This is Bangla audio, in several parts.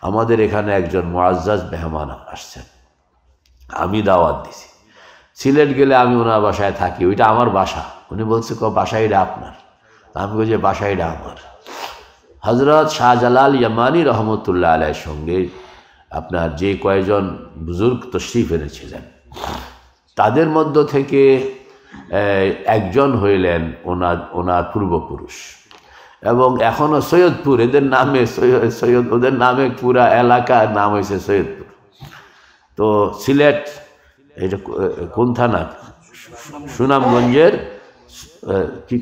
আমাদের এখানে একজন মুআজ্জাজ মেহমান আসছেন, আমি দাওয়াত দিছি। সিলেট গেলে আমি ওনার বাসায় থাকি, ওইটা আমার বাসা। উনি বলছে বাসা এটা আপনার? আমি বলছি বাসা এটা আমার। হজরত শাহজালাল ইয়ামানি রহমতুল্লাহ আলাইহির সঙ্গে আপনার যে কয়েকজন বুজুর্গ তশরিফ এনেছিলেন, তাদের মধ্য থেকে একজন হইলেন ওনার পূর্বপুরুষ, এবং এখনও সৈয়দপুর, এদের নামে সৈয়দ, ওদের নামে পুরা এলাকার নাম হয়েছে সৈয়দপুর। তো সিলেট এটা কোন থানা? সুনামগঞ্জের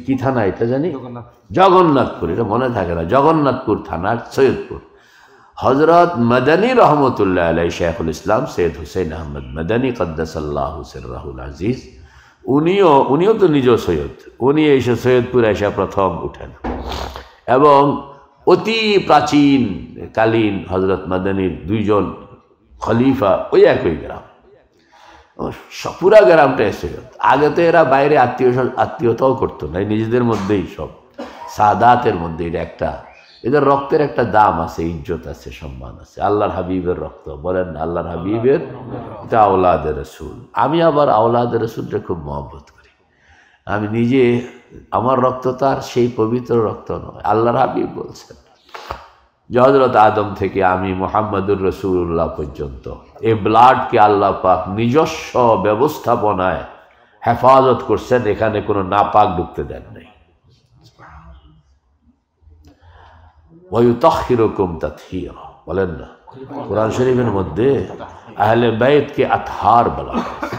কি থানা এটা জানি? জগন্নাথপুর, এটা মনে থাকে না, জগন্নাথপুর থানার সৈয়দপুর। হজরত মদনী রহমতুল্লাহ আলাই, শেখুল ইসলাম সৈয়দ হুসেন আহমদ মদনী কদ্দাসাল্লাহু সিররাহুল আজিজ, উনিও তো নিজ সৈয়দ। উনি এসে সৈয়দপুর এসে প্রথম উঠেন, এবং অতি প্রাচীন কালীন হজরত মদনীর দুইজন খলিফা ওই একই গ্রাম, পুরা গ্রামটা সৈয়দ। আগে তো এরা বাইরে আত্মীয়তাও করতো না, নিজেদের মধ্যেই সব সাদাতের মধ্যে। এটা একটা, এদের রক্তের একটা দাম আছে, ইজ্জত আছে, সম্মান আছে। আল্লাহর হাবিবের রক্ত, বলেন আল্লাহর হাবিবের, এটা আওলাদে রসুল। আমি আবার আওলাদে রসুলটা খুব মহব্বত করি। আমি নিজে, আমার রক্ত তার সেই পবিত্র রক্ত নয়। আল্লাহর হাবিব বলছেন যে হযরত আদম থেকে আমি মুহাম্মদুর রাসূলুল্লাহ পর্যন্ত এই ব্লাডকে আল্লাহ পাক নিজস্ব ব্যবস্থাপনায় হেফাজত করছেন, এখানে কোনো নাপাক ঢুকতে দেন নাই। ওয়ায়ুতাহহিরুকুম তাতহীরা, বলেন না, কোরআন শরীফের মধ্যে আহলে বাইতকে আতহার বলা হয়েছে।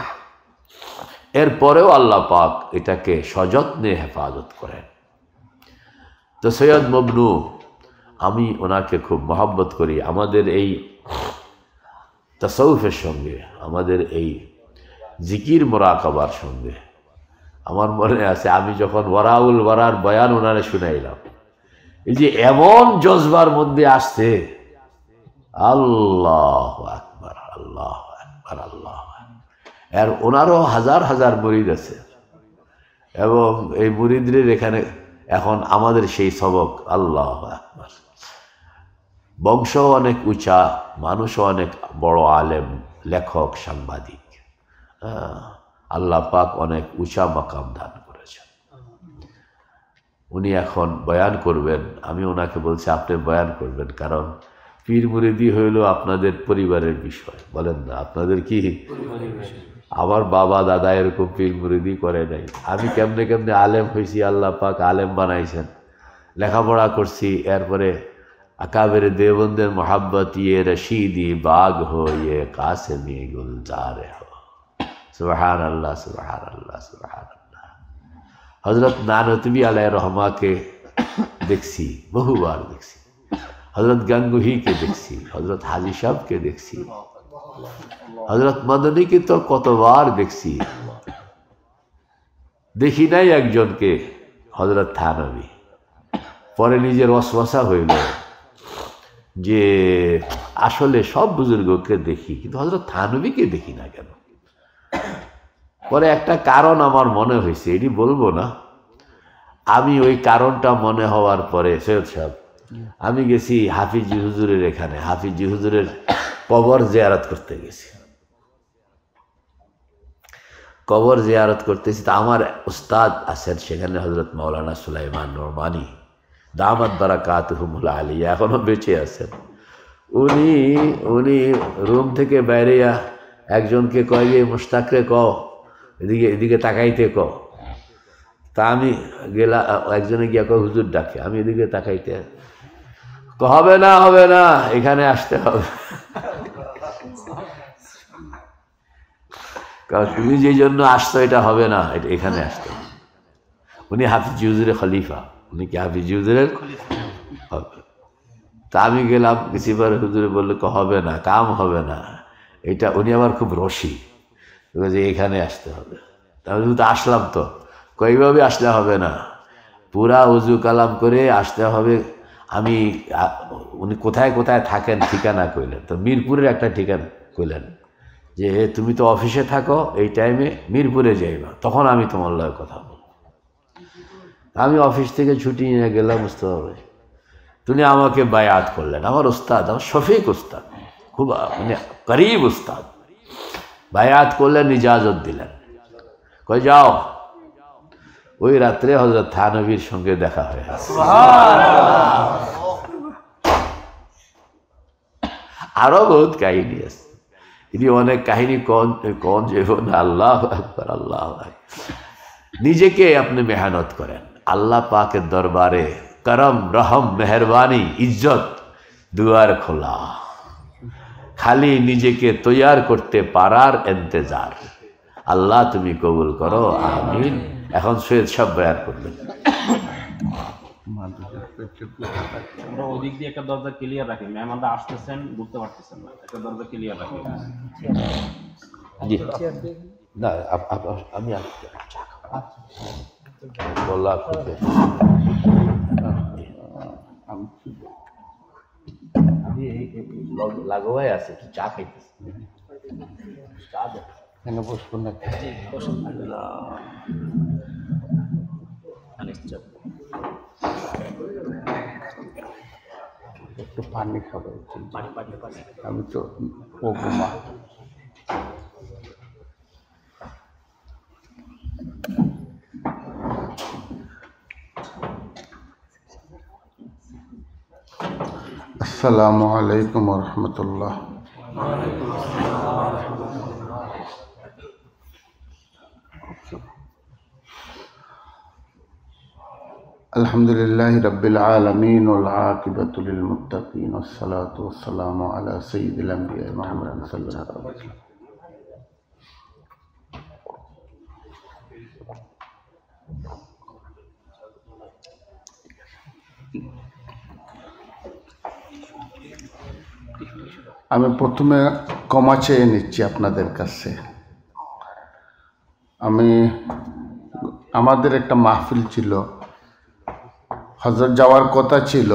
এরপরেও আল্লাহ পাক এটাকে সযত্নে হেফাজত করেন। তো সৈয়দ মবনু, আমি ওনাকে খুব মহব্বত করি। আমাদের এই তাসাউফের সঙ্গে, আমাদের এই জিকির মোরাকাবার সঙ্গে আমার মনে আছে, আমি যখন ওয়ারাউল ওয়ারার বয়ান ওনারে শুনাইলাম, এই যে এমন জজবার মধ্যে আসছে, আল্লাহু আকবার, আল্লাহু আকবার, আল্লাহু আকবার। আর ওনারও হাজার হাজার মুরিদ আছে, এবং এই মুরিদদের এখানে এখন আমাদের সেই সবক, আল্লাহু আকবার। বংশ অনেক উঁচা, মানুষও অনেক বড় আলেম, লেখক, সাংবাদিক। আল্লাহ পাক অনেক উঁচা মাকাম দান করেছেন। উনি এখন বয়ান করবেন। আমি ওনাকে বলছি আপনি বয়ান করবেন, কারণ পীর মুরিদি হইল আপনাদের পরিবারের বিষয়, বলেন না, আপনাদের কি? আমার বাবা দাদা এরকম পীর মুরিদি করে নাই। আমি কেমনে কেমনে আলেম হয়েছি, আল্লাহ পাক আলেম বানাইছেন, লেখাপড়া করছি। এরপরে আকাবের দেওবন্দের মোহাব্বত ইয়ে রশিদি বাগ হো, ইয়ে কাসেমি গুলজার হো। সুবহান আল্লাহ, সুবহান আল্লাহ, সুবহান আল্লাহ। হজরত নানতবী আলাইহির রহমাকে দেখছি, বহুবার দেখছি। হজরত গাঙ্গুহিকে দেখছি, হজরত হাজি সাহেবকে দেখছি, হজরত মদনীকে তো কতবার দেখছি। দেখি নাই একজনকে, হজরত থানবী। পরে নিজের ওয়াসওয়াসা হইল যে আসলে সব বুজুর্গকে দেখি, কিন্তু হযরত থানবীকে দেখি না কেন। পরে একটা কারণ আমার মনে হয়েছে, এটি বলবো না। আমি ওই কারণটা মনে হওয়ার পরে, সৈয়দ সাহেব, আমি গেছি হাফিজি হুজুরের এখানে, হাফিজি হুজুরের কবর জিয়ারত করতে গেছি। কবর জিয়ারত করতেছি, তা আমার উস্তাদ আছেন সেখানে, হযরত মাওলানা সুলাইমান নোমানী দামাত বারাকাতুহুমুল আলিয়া, এখনো বেঁচে আছেন। উনি রুম থেকে বাইরে একজনকে কয় যে মুশতাকরে কও এদিকে তাকাইতে কও। তা আমি গেলা, একজনে গিয়া কয় হুজুর ডাকে। আমি এদিকে তাকাইতে, হবে না, হবে না, এখানে আসতে হবে। কারণ তুমি যেই জন্য আসতো এটা হবে না, এটা এখানে আসতে হবে। উনি হাফিজি হুজুরের খলিফা, উনি কি হাফিজি হুজুরের হবে। তা আমি গেলাম, কিছু পরে হুজুরে বললো হবে না, কাম হবে না এটা। উনি আবার খুব রসি, যে এখানে আসতে হবে। তাহলে তো আসলাম, তো কইভাবে আসলে হবে না, পুরা উজু কালাম করে আসতে হবে। আমি, উনি কোথায় কোথায় থাকেন ঠিকানা কইলেন, তো মিরপুরের একটা ঠিকানা কইলেন, যে তুমি তো অফিসে থাকো, এই টাইমে মিরপুরে যাইবা, তখন আমি তোমার লগে কথা বলবো। আমি অফিস থেকে ছুটি নিয়ে গেলাম, বুঝতে হবে। তিনি আমাকে বায়াত করলেন। আমার উস্তাদ, আমার শফিক উস্তাদ, খুব মানে করিব উস্তাদ, বায়াত করলেন, ইজাজত দিলেন, কই যাও। ওই রাত্রে হযরত থানবীর সঙ্গে দেখা হয়ে গেছে। আরো বহুত কাহিনী আছে, তিনি অনেক কাহিনী কোন জীবন। আল্লাহ আকবার, আল্লাহ আকবার। নিজেকে আপনি মেহনত করেন, আল্লাহ পাকের দরবারে করম, রহম, মেহরবানি, ইজ্জত দুয়ার খোলা। খালি নিজেকে তৈয়ার করতে পারার ইন্তজার। আল্লাহ তুমি কবুল করো, আমিন। এখন সৈয়দ সব বয়ান করবেন। আমরা ওদিক দিয়ে একটা দরজা ক্লিয়ার রাখি, মেহমানরা আসতেছেন, ঢুকতে পারতেছেন না, একটা দরজা ক্লিয়ার রাখি। জি না, আমি বললা লাগোয়াই আছে, একটু চা খাইতেছি। চা দেন বসবো না, একটু পানি খাবো। আমি তো ওগুমা আসসালামু আলাইকুম ওয়া রাহমাতুল্লাহ। আলহামদুলিল্লাহি রাব্বিল আলামিন ওয়াল আকিবাতু লিল মুত্তাকিন ওয়াসসালাতু ওয়াসসালামু আলা সাইয়্যিদিল আমবিয়া মুহাম্মাদ সাল্লাল্লাহু আলাইহি ওয়াসাল্লাম। আমি প্রথমে ক্ষমা চেয়ে নিচ্ছি আপনাদের কাছে। আমাদের একটা মাহফিল ছিল, হযরত যাওয়ার কথা ছিল,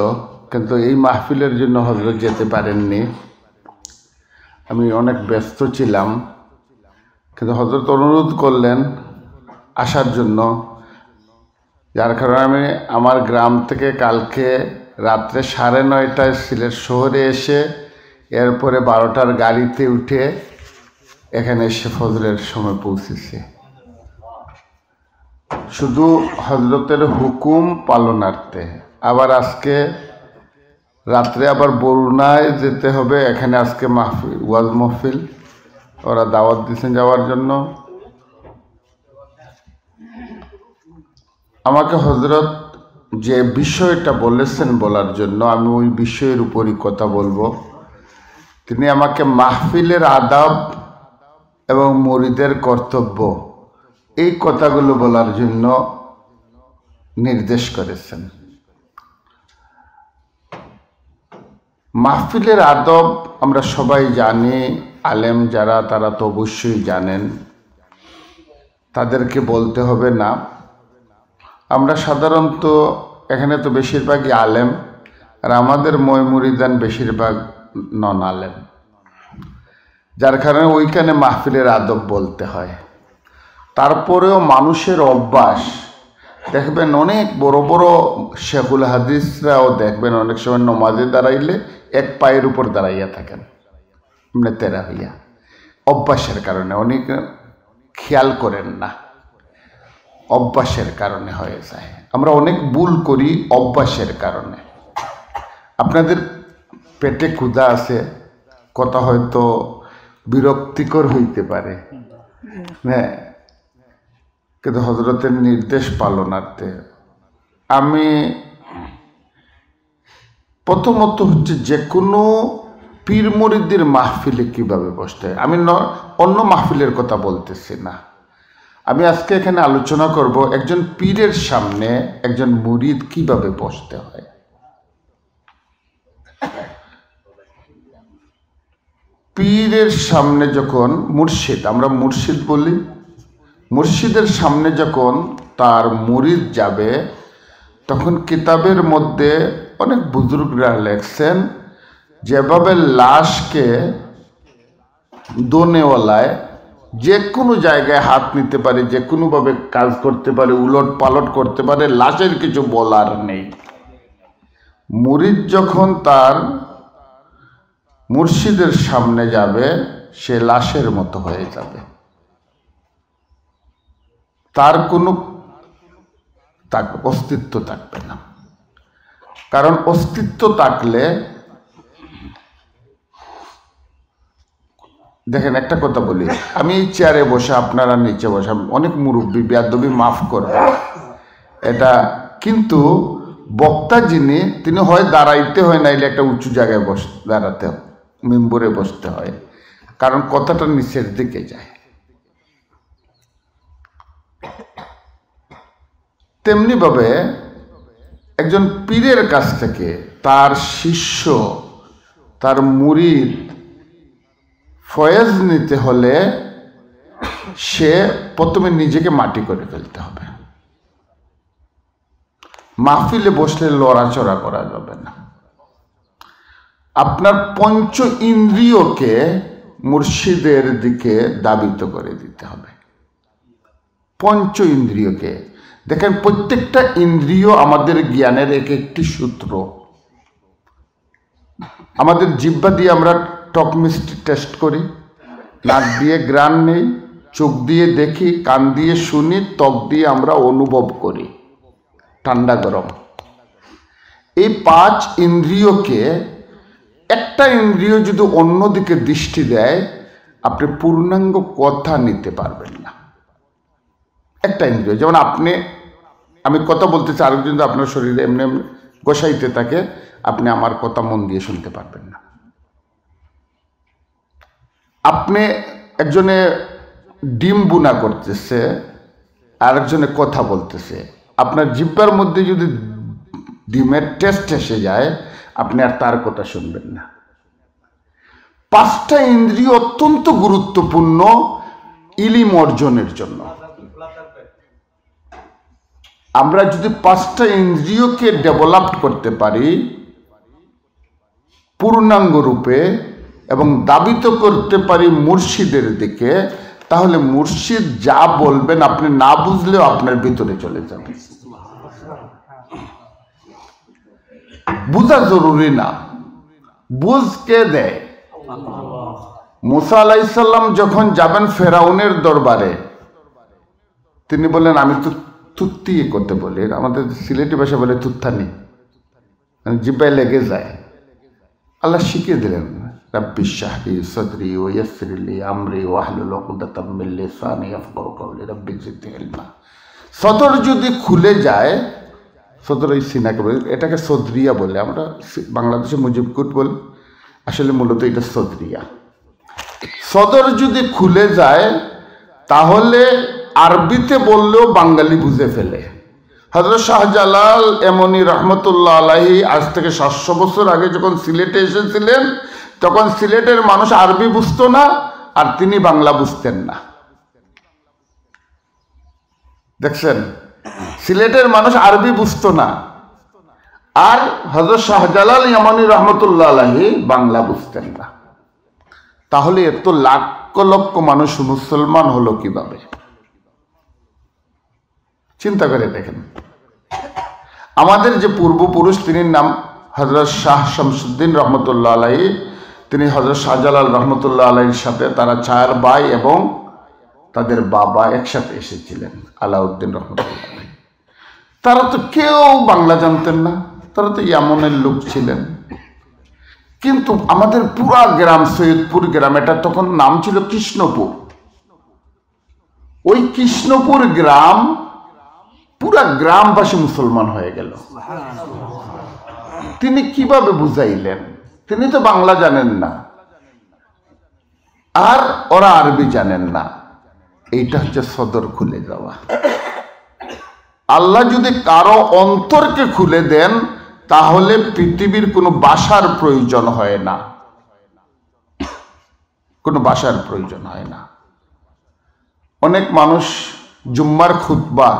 কিন্তু এই মাহফিলের জন্য হযরত যেতে পারেননি। আমি অনেক ব্যস্ত ছিলাম, কিন্তু হযরত অনুরোধ করলেন আসার জন্য, যার কারণে আমি আমার গ্রাম থেকে কালকে রাত্রে 9:30টায় সিলেট শহরে এসে এরপরে 12টার গাড়িতে উঠে এখানে এসে ফজরের সময় পৌঁছেছি, শুধু হযরতের হুকুম পালনার্থে। আবার আজকে রাত্রে আবার বরুণায় যেতে হবে, এখানে আজকে মাহফিল, ওয়াজ মাহফিল, ওরা দাওয়াত দিয়েছেন যাওয়ার জন্য। আমাকে হযরত যে বিষয়টা বলেছেন বলার জন্য, আমি ওই বিষয়ের উপরই কথা বলবো। তিনি আমাকে মাহফিলের আদাব এবং মুরিদের কর্তব্য, এই কথাগুলো বলার জন্য নির্দেশ করেছেন। মাহফিলের আদব আমরা সবাই জানি, আলেম যারা তারা তো অবশ্যই জানেন, তাদেরকে বলতে হবে না। আমরা সাধারণত এখানে তো বেশিরভাগই আলেম, আর আমাদের মুরিদান বেশিরভাগ নন আলেম, যার কারণে ওইখানে মাহফিলের আদব বলতে হয়। তারপরেও মানুষের অভ্যাস, দেখবেন অনেক বড় বড় শেখুল হাদিসরাও দেখবেন অনেক সময় নমাজে দাঁড়াইলে এক পায়ের উপর দাঁড়াইয়া থাকেন, এমনি তেরা হইয়া, অভ্যাসের কারণে। অনেক খেয়াল করেন না, অভ্যাসের কারণে হয়ে যায়। আমরা অনেক ভুল করি অভ্যাসের কারণে। আপনাদের পেটে ক্ষুধা আছে, কথা হয়তো বিরক্তিকর হইতে পারে, হ্যাঁ, কিন্তু হযরতের নির্দেশ পালনার্থে আমি প্রথমত হচ্ছে যে কোনো পীর মুরিদের মাহফিলে কিভাবে বসতে হয়। আমি অন্য মাহফিলের কথা বলতেছি না, আমি আজকে এখানে আলোচনা করব একজন পীরের সামনে একজন মুরিদ কিভাবে বসতে হয়। পীরের সামনে যখন মুর্শিদ, আমরা মুর্শিদ বলি, মুর্শিদের সামনে যখন তার মুরিদ যাবে, তখন কিতাবের মধ্যে অনেক বুজুর্গরা লেখছেন, যেভাবে লাশকে দোনেওয়ালায় যে কোনো জায়গায় হাত নিতে পারে, যে কোনোভাবে কাজ করতে পারে, উলট পালট করতে পারে, লাশের কিছু বলার নেই। মুরিদ যখন তার মুর্শিদের সামনে যাবে সে লাশের মতো হয়ে যাবে, তার কোনো অস্তিত্ব থাকবে না। কারণ অস্তিত্ব থাকলে, দেখেন একটা কথা বলি, আমি এই চেয়ারে বসে আপনারা নিচে বসে, অনেক মুরব্বী বেয়াদবি মাফ করবে এটা, কিন্তু বক্তা যিনি তিনি হয় দাঁড়াইতে হয়, নাইলে একটা উঁচু জায়গায় দাঁড়াতে হয়, মেম্বরে বসতে হয়, কারণ কথাটা নিচের দিকে যায়। তেমনি ভাবে একজন পীরের কাছ থেকে তার শিষ্য, তার মুরিদ ফয়েজ নিতে হলে সে প্রথমে নিজেকে মাটি করে ফেলতে হবে। মাহফিলে বসলে লড়াচড়া করা যাবে না। আপনার পঞ্চ ইন্দ্রিয়কে মুর্শিদের দিকে দাবিত করে দিতে হবে। পঞ্চ ইন্দ্রিয়কে দেখেন, প্রত্যেকটা ইন্দ্রিয় আমাদের জ্ঞানের এক একটি সূত্র। আমাদের জিহ্বা দিয়ে আমরা টক মিষ্টি টেস্ট করি, নাক দিয়ে ঘ্রাণ নেই, চোখ দিয়ে দেখি, কান দিয়ে শুনি, ত্বক দিয়ে আমরা অনুভব করি ঠান্ডা গরম। এই পাঁচ ইন্দ্রিয়কে একটা ইন্দ্রিয় যদি অন্যদিকে দৃষ্টি দেয়, আপনি পূর্ণাঙ্গ কথা নিতে পারবেন না। একটা ইন্দ্রিয়, যেমন আমি কথা বলতেছি, আরেকজন যদি আপনার শরীরে এমনি এমনি গোসাইতে থাকে, আপনি আমার কথা মন দিয়ে শুনতে পারবেন না। আপনি একজনে ডিম বুনা করতেছে, আরেকজনে কথা বলতেছে, আপনার জিহ্বার মধ্যে যদি ডিমের টেস্ট এসে যায়, আপনি আর তার কথা শুনবেন না। পাঁচটা ইন্দ্রিয় অত্যন্ত গুরুত্বপূর্ণ ইলম অর্জনের জন্য। আমরা যদি পাঁচটা ইন্দ্রিয়কে ডেভেলপ করতে পারি পূর্ণাঙ্গ রূপে এবং দাবিত করতে পারি মুর্শিদের দিকে, তাহলে মুর্শিদ যা বলবেন আপনি না বুঝলেও আপনার ভিতরে চলে যাবে। বুঝা জরুরি না, বুঝ কে দেয়? মুসা আলাইহিস সালাম যখন যাবেন ফেরাউনের দরবারে, তিনি বলেন আমি তো তুত্তি করতে বলি, আমাদের সিলেটি ভাষা বলে তুত্তানি, মানে জিব্বায় লেগে যায়। আল্লাহ শিখিয়ে দিলেন, রাব্বি ইশরাহ লি সাদরি ওয়া ইয়াসসির লি আমরি ওয়াহলুল উকদাতাম মিন লিসানি ইয়াফকাহু কওলি রাব্বি জিদনি ইলমা। সদর যদি খুলে যায়, সদর এই সিনাকে বলে, এটাকে সদরিয়া বলে, আমরা বাংলাদেশে মুজিবকুট বলি, আসলে মূলত এটা সদরিয়া। সদর যদি খুলে যায় তাহলে আরবিতে বললেও বাঙালি বুঝে ফেলে। হযরত শাহজালাল এমনি রহমতুল্লাহ আলাইহি আজ থেকে 700 বছর আগে যখন সিলেটে এসেছিলেন, তখন সিলেটের মানুষ আরবি বুঝতো না, আর তিনি বাংলা বুঝতেন না। দেখছেন, সিলেটের মানুষ আরবি বুঝতো না, আর হযরত শাহজালাল এমনি রহমতুল্লাহ আলাইহি বাংলা বুঝতেন না। তাহলে এত লক্ষ লক্ষ মানুষ মুসলমান হলো কিভাবে? চিন্তা করে দেখেন। আমাদের যে পূর্বপুরুষ, তিনি নাম হযরত শাহ শামসুদ্দিন রহমতুল্লাহ আলাইহি, তিনি হযরত শাহজালাল রহমতুল্লাহ আলাইহির সাথে তারা 4 ভাই এবং তাদের বাবা একসাথে এসেছিলেন, আলাউদ্দিন রহমতুল্লাহ আলাইহি। তারা তো কেউ বাংলা জানতেন না, তারা তো ইয়ামনের লোক ছিলেন। কিন্তু আমাদের পুরা গ্রাম, সৈয়দপুর গ্রাম, এটা তখন নাম ছিল কৃষ্ণপুর, ওই কৃষ্ণপুর গ্রাম পুরা গ্রামবাসী মুসলমান হয়ে গেল। তিনি কিভাবে বুঝাইলেন? তিনি তো বাংলা জানেন না, আর ওরা আরবি জানেন না। এইটা হচ্ছে সদর খুলে যাওয়া। আল্লাহ যদি কারো অন্তরকে খুলে দেন, তাহলে পৃথিবীর কোনো ভাষার প্রয়োজন হয় না, কোনো ভাষার প্রয়োজন হয় না। অনেক মানুষ জুম্মার খুতবা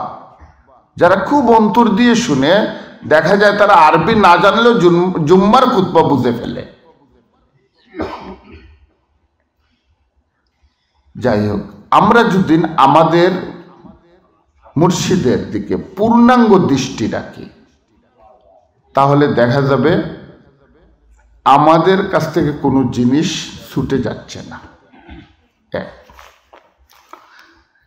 যারা খুব অন্তর দিয়ে শুনে, দেখা যায় তারা আরবি না জানলেও জুম্মার খুতবা বুঝে ফেলে। যাই হোক, আমরা যদি আমাদের মুর্শিদের দিকে পূর্ণাঙ্গ দৃষ্টি রাখি, তাহলে দেখা যাবে আমাদের কাছ থেকে কোনো জিনিস ছুটে যাচ্ছে না।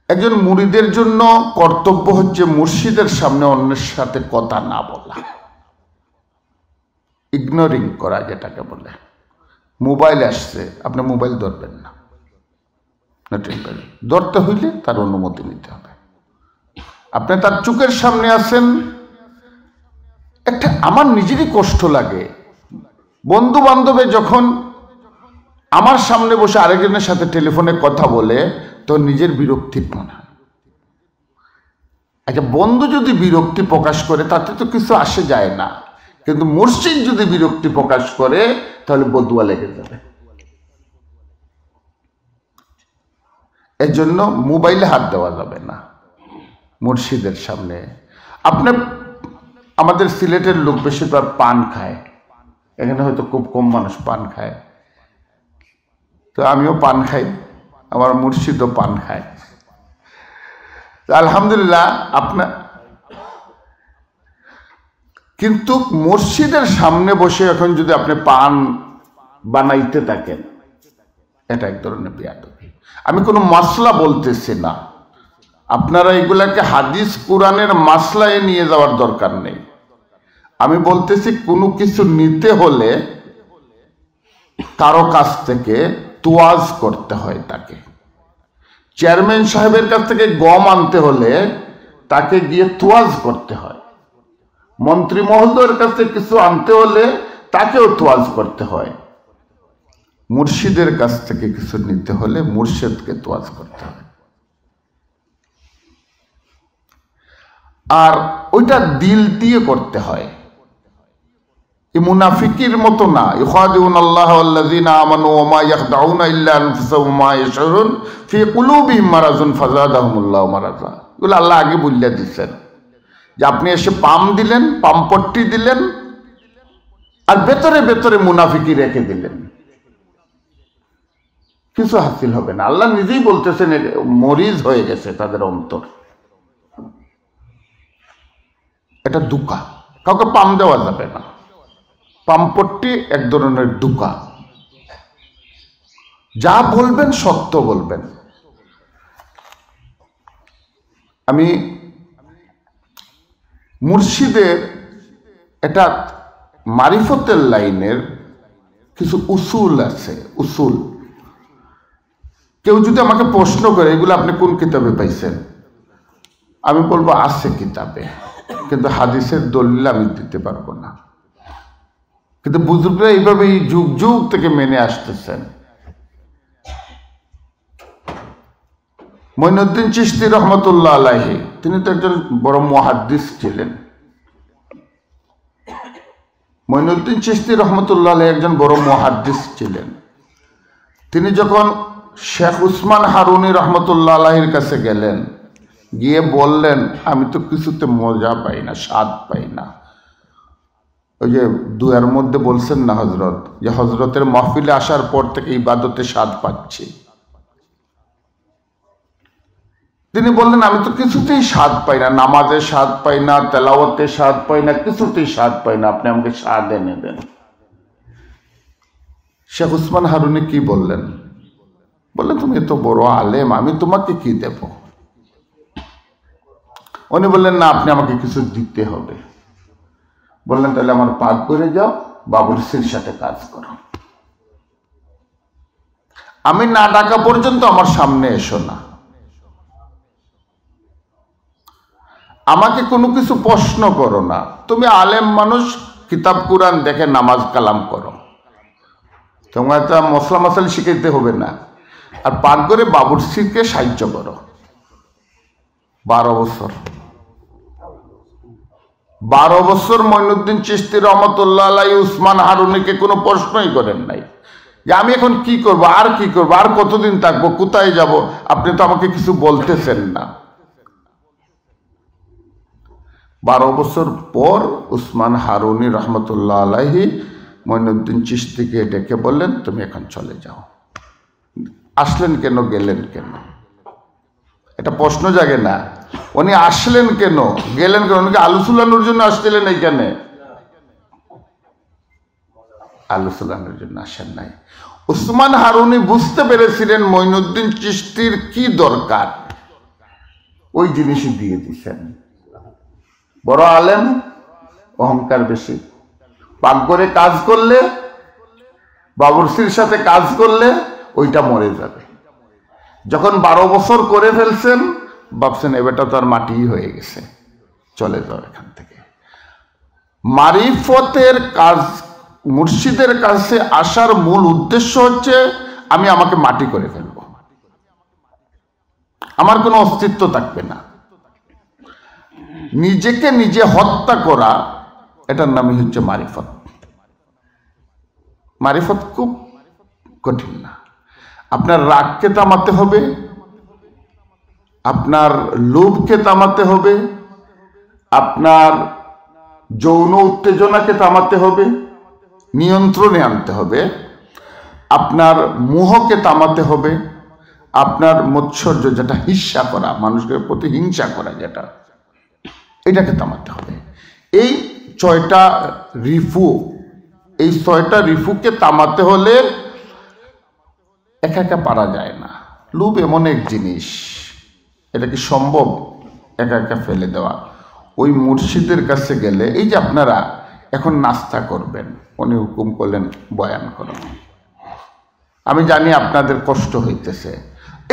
একজন মুরিদের জন্য কর্তব্য হচ্ছে মুর্শিদের সামনে অন্যের সাথে কথা না বলা, ইগনোরিং করা, যেটাকে বলে। মোবাইল আসছে, আপনি মোবাইল ধরবেন না, ধরতে হইলে তার অনুমতি নিতে হবে। আপনি তার চোখের সামনে আছেন, একটা আমার নিজেরই কষ্ট লাগে, বন্ধু বান্ধবে যখন আমার সামনে বসে আরেকজনের সাথে টেলিফোনে কথা বলে তো নিজের বিরক্তি মনে হয়। আচ্ছা, বন্ধু যদি বিরক্তি প্রকাশ করে তাতে তো কিছু আসে যায় না, কিন্তু মুর্শিদ যদি বিরক্তি প্রকাশ করে তাহলে বদুয়া লেগে যাবে। এর জন্য মোবাইলে হাত দেওয়া যাবে না মুর্শিদের সামনে। আপনার আমাদের সিলেটের লোক বেশিরভাগ পান খায়, এখানে হয়তো খুব কম মানুষ পান খায়, তো আমিও পান খাই, আমার মুর্শিদও পান খায়। আলহামদুলিল্লাহ আপনার, কিন্তু মসজিদের সামনে বসে এখন যদি আপনি পান বানাইতে থাকেন, এটা এক ধরনের বেয়াদবি। আমি কোনো মাসলা বলতেছি না, আপনারা এগুলাকে হাদিস কোরআনের মাসলায় নিয়ে যাওয়ার দরকার নেই। আমি বলতেছি কোনো কিছু নিতে হলে কারো কাছ থেকে তোয়াজ করতে হয় তাকে। চেয়ারম্যান সাহেবের কাছ থেকে গম আনতে হলে তাকে গিয়ে তোয়াজ করতে হয়। মন্ত্রী মহোদয়ের কাছ থেকে কিছু আনতে হলে তাকেও তোয়াজ করতে হয়। মুর্শিদের কাছ থেকে কিছু নিতে হলে মুর্শিদকে তোয়াজ করতে হয়। আর ওইটা দিল দিয়ে করতে হয়, এই মুনাফিকির মতো না। ইখাদিউন আল্লাহ ওয়াল্লাযিনা আমানু ওয়া মা ইয়াখদাউনা ইল্লা আনফুসাহুম ওয়া মা ইয়াশউরুন ফি কুলুবিহিম মারাযুন ফাযাদাহুমুল্লাহু মারাযা। এগুলো আল্লাহ আগে বলে দিয়েছেন যে আপনি এসে পাম দিলেন, পামপট্টি দিলেন, আর ভেতরে ভেতরে মুনাফিকি রেখে দিলেন, কিছু হাসিল হবে না। আল্লাহ নিজেই বলতেছেন মরিজ হয়ে গেছে তাদের অন্তর। এটা দুকা, কাউকে পাম দেওয়া যাবে না। পামপট্টি এক ধরনের দুকা। যা বলবেন সত্য বলবেন। আমি মুর্শিদের এটা মারিফতের লাইনের কিছু উসুল আছে, উসুল। কেউ যদি আমাকে প্রশ্ন করে এগুলো আপনি কোন কিতাবে পাইছেন, আমি বলবো আছে কিতাবে, কিন্তু হাদিসের দলিল আমি দিতে পারবো না। কিন্তু বুজুর্গরা এইভাবে এই যুগ যুগ থেকে মেনে আসতেছেন। মঈনুদ্দিন চিশতি রহমতুল্লাহ আলাইহি, তিনি তো একজন বড় মুহাদ্দিস ছিলেন। মঈনুদ্দিন চিশতি রহমতুল্লাহ আলাইহি একজন বড় মুহাদ্দিস ছিলেন। তিনি যখন শেখ উসমান হারুনি রহমতুল্লাহ আলাইহির কাছে গেলেন, গিয়ে বললেন আমি তো কিছুতে মজা পাই না, স্বাদ পাই না। ওই যে দুয়ার মধ্যে বলছেন না হজরত, যে হজরতের মাহফিলে আসার পর থেকে ইবাদতে স্বাদ পাচ্ছি। তিনি বললেন আমি তো কিছুতেই স্বাদ পাই না, নামাজে স্বাদ পাই না, তেলাওয়াতে স্বাদ পাই না, কিছুতেই স্বাদ পাই না, আপনি আমাকে স্বাদ এনে দেন। শেখ উসমান হারুনি কি বললেন? বললেন তুমি তো বড় আলেম, আমি তোমাকে কি দেব? উনি বললেন না, আপনি আমাকে কিছু দিতে হবে। বললেন তাহলে আমার পাক করে যাও, বাবুরসির সাথে কাজ করো, আমি না ডাকা পর্যন্ত আমার সামনে এসো না, আমাকে কোনো কিছু প্রশ্ন করো না। তুমি আলেম মানুষ, কিতাব কুরআন দেখে নামাজ কালাম করো, তোমার তো মশলা মশাল শিখাইতে হবে না। আর পাক করে বাবুরসিকে সাহায্য করো। 12 বছর মঈনুদ্দিন চিশতি রহমতুল্লাহ আলাইহি উসমান হারুনিকে কোনো প্রশ্নই করেন নাই যে আমি এখন কি করব, আর কি করব, আর কতদিন থাকবো, কোথায় যাব, আপনি তো আমাকে কিছু বলতেছেন না। 12 বছর পর উসমান হারুনি রহমতুল্লাহ আলাইহি মঈনুদ্দিন চিশতিকে ডেকে বললেন তুমি এখন চলে যাও। আসলেন কেন, গেলেন কেন, এটা প্রশ্ন জাগে না? উনি আসলেন কেন, গেলেন কেন? উনি আলু চুলানোর জন্য আসছিলেন এইখানে? আলোচনার জন্য আসেন নাই। উসমান হারুনি বুঝতে পেরেছিলেন মঈনুদ্দিন চিশতির কি দরকার, ওই জিনিসই দিয়ে দিচ্ছেন। বড় আলেম, অহংকার বেশি, পাকঘরে কাজ করলে, বাবুরসির সাথে কাজ করলে ওইটা মরে যাবে। যখন 12 বছর করে ফেলছেন, ভাবছেন এবারটা তো আর মাটিই হয়ে গেছে, চলে যাও এখান থেকে। মারিফতের কাজ, মুর্শিদের কাছে আসার মূল উদ্দেশ্য হচ্ছে আমি আমাকে মাটি করে ফেলবো, আমার কোনো অস্তিত্ব থাকবে না। নিজেকে নিজে হত্যা করা, এটার নামই হচ্ছে মারিফত। মারিফত খুব কঠিন না। আপনার রাগকে থামাতে হবে, আপনার লোভকে থামাতে হবে, আপনার যৌন উত্তেজনাকে থামাতে হবে, নিয়ন্ত্রণে আনতে হবে, আপনার মোহকে থামাতে হবে, আপনার মৎসর্য, যেটা হিংসা করা, মানুষের প্রতি হিংসা করা, যেটা, এটাকে থামাতে হবে। এই 6টা রিফু, এই 6টা রিফুকে থামাতে হলে একা একা পারা যায় না। লোভ এমন এক জিনিস, এটা কি সম্ভব একা একা ফেলে দেওয়া? ওই মুর্শিদের কাছে গেলে, এই যে আপনারা এখন নাস্তা করবেন, উনি হুকুম করলেন বয়ান করো, আমি জানি আপনাদের কষ্ট হইতেছে,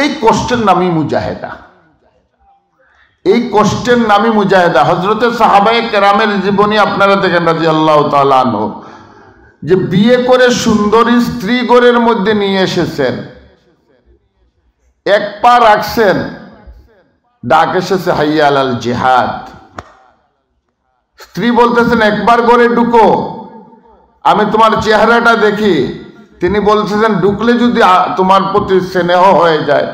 এই কষ্টের নামই মুজাহেদা, এই কষ্টের নামই মুজাহেদা। হযরতে সাহাবায়ে কেরামের জীবনী আপনারা দেখেন রাদিয়াল্লাহু তাআলা আনহু, যে বিয়ে করে সুন্দরী স্ত্রী ঘরের মধ্যে নিয়ে এসেছেন, এক পা রাখছেন, ডাক এসেছে হাইয়া আলাল জিহাদ। স্ত্রী বলতেছেন একবার ঘরে ঢুকো, আমি তোমার চেহারাটা দেখি। তিনি বলতেছেন ঢুকলে যদি তোমার প্রতি স্নেহ হয়ে যায়,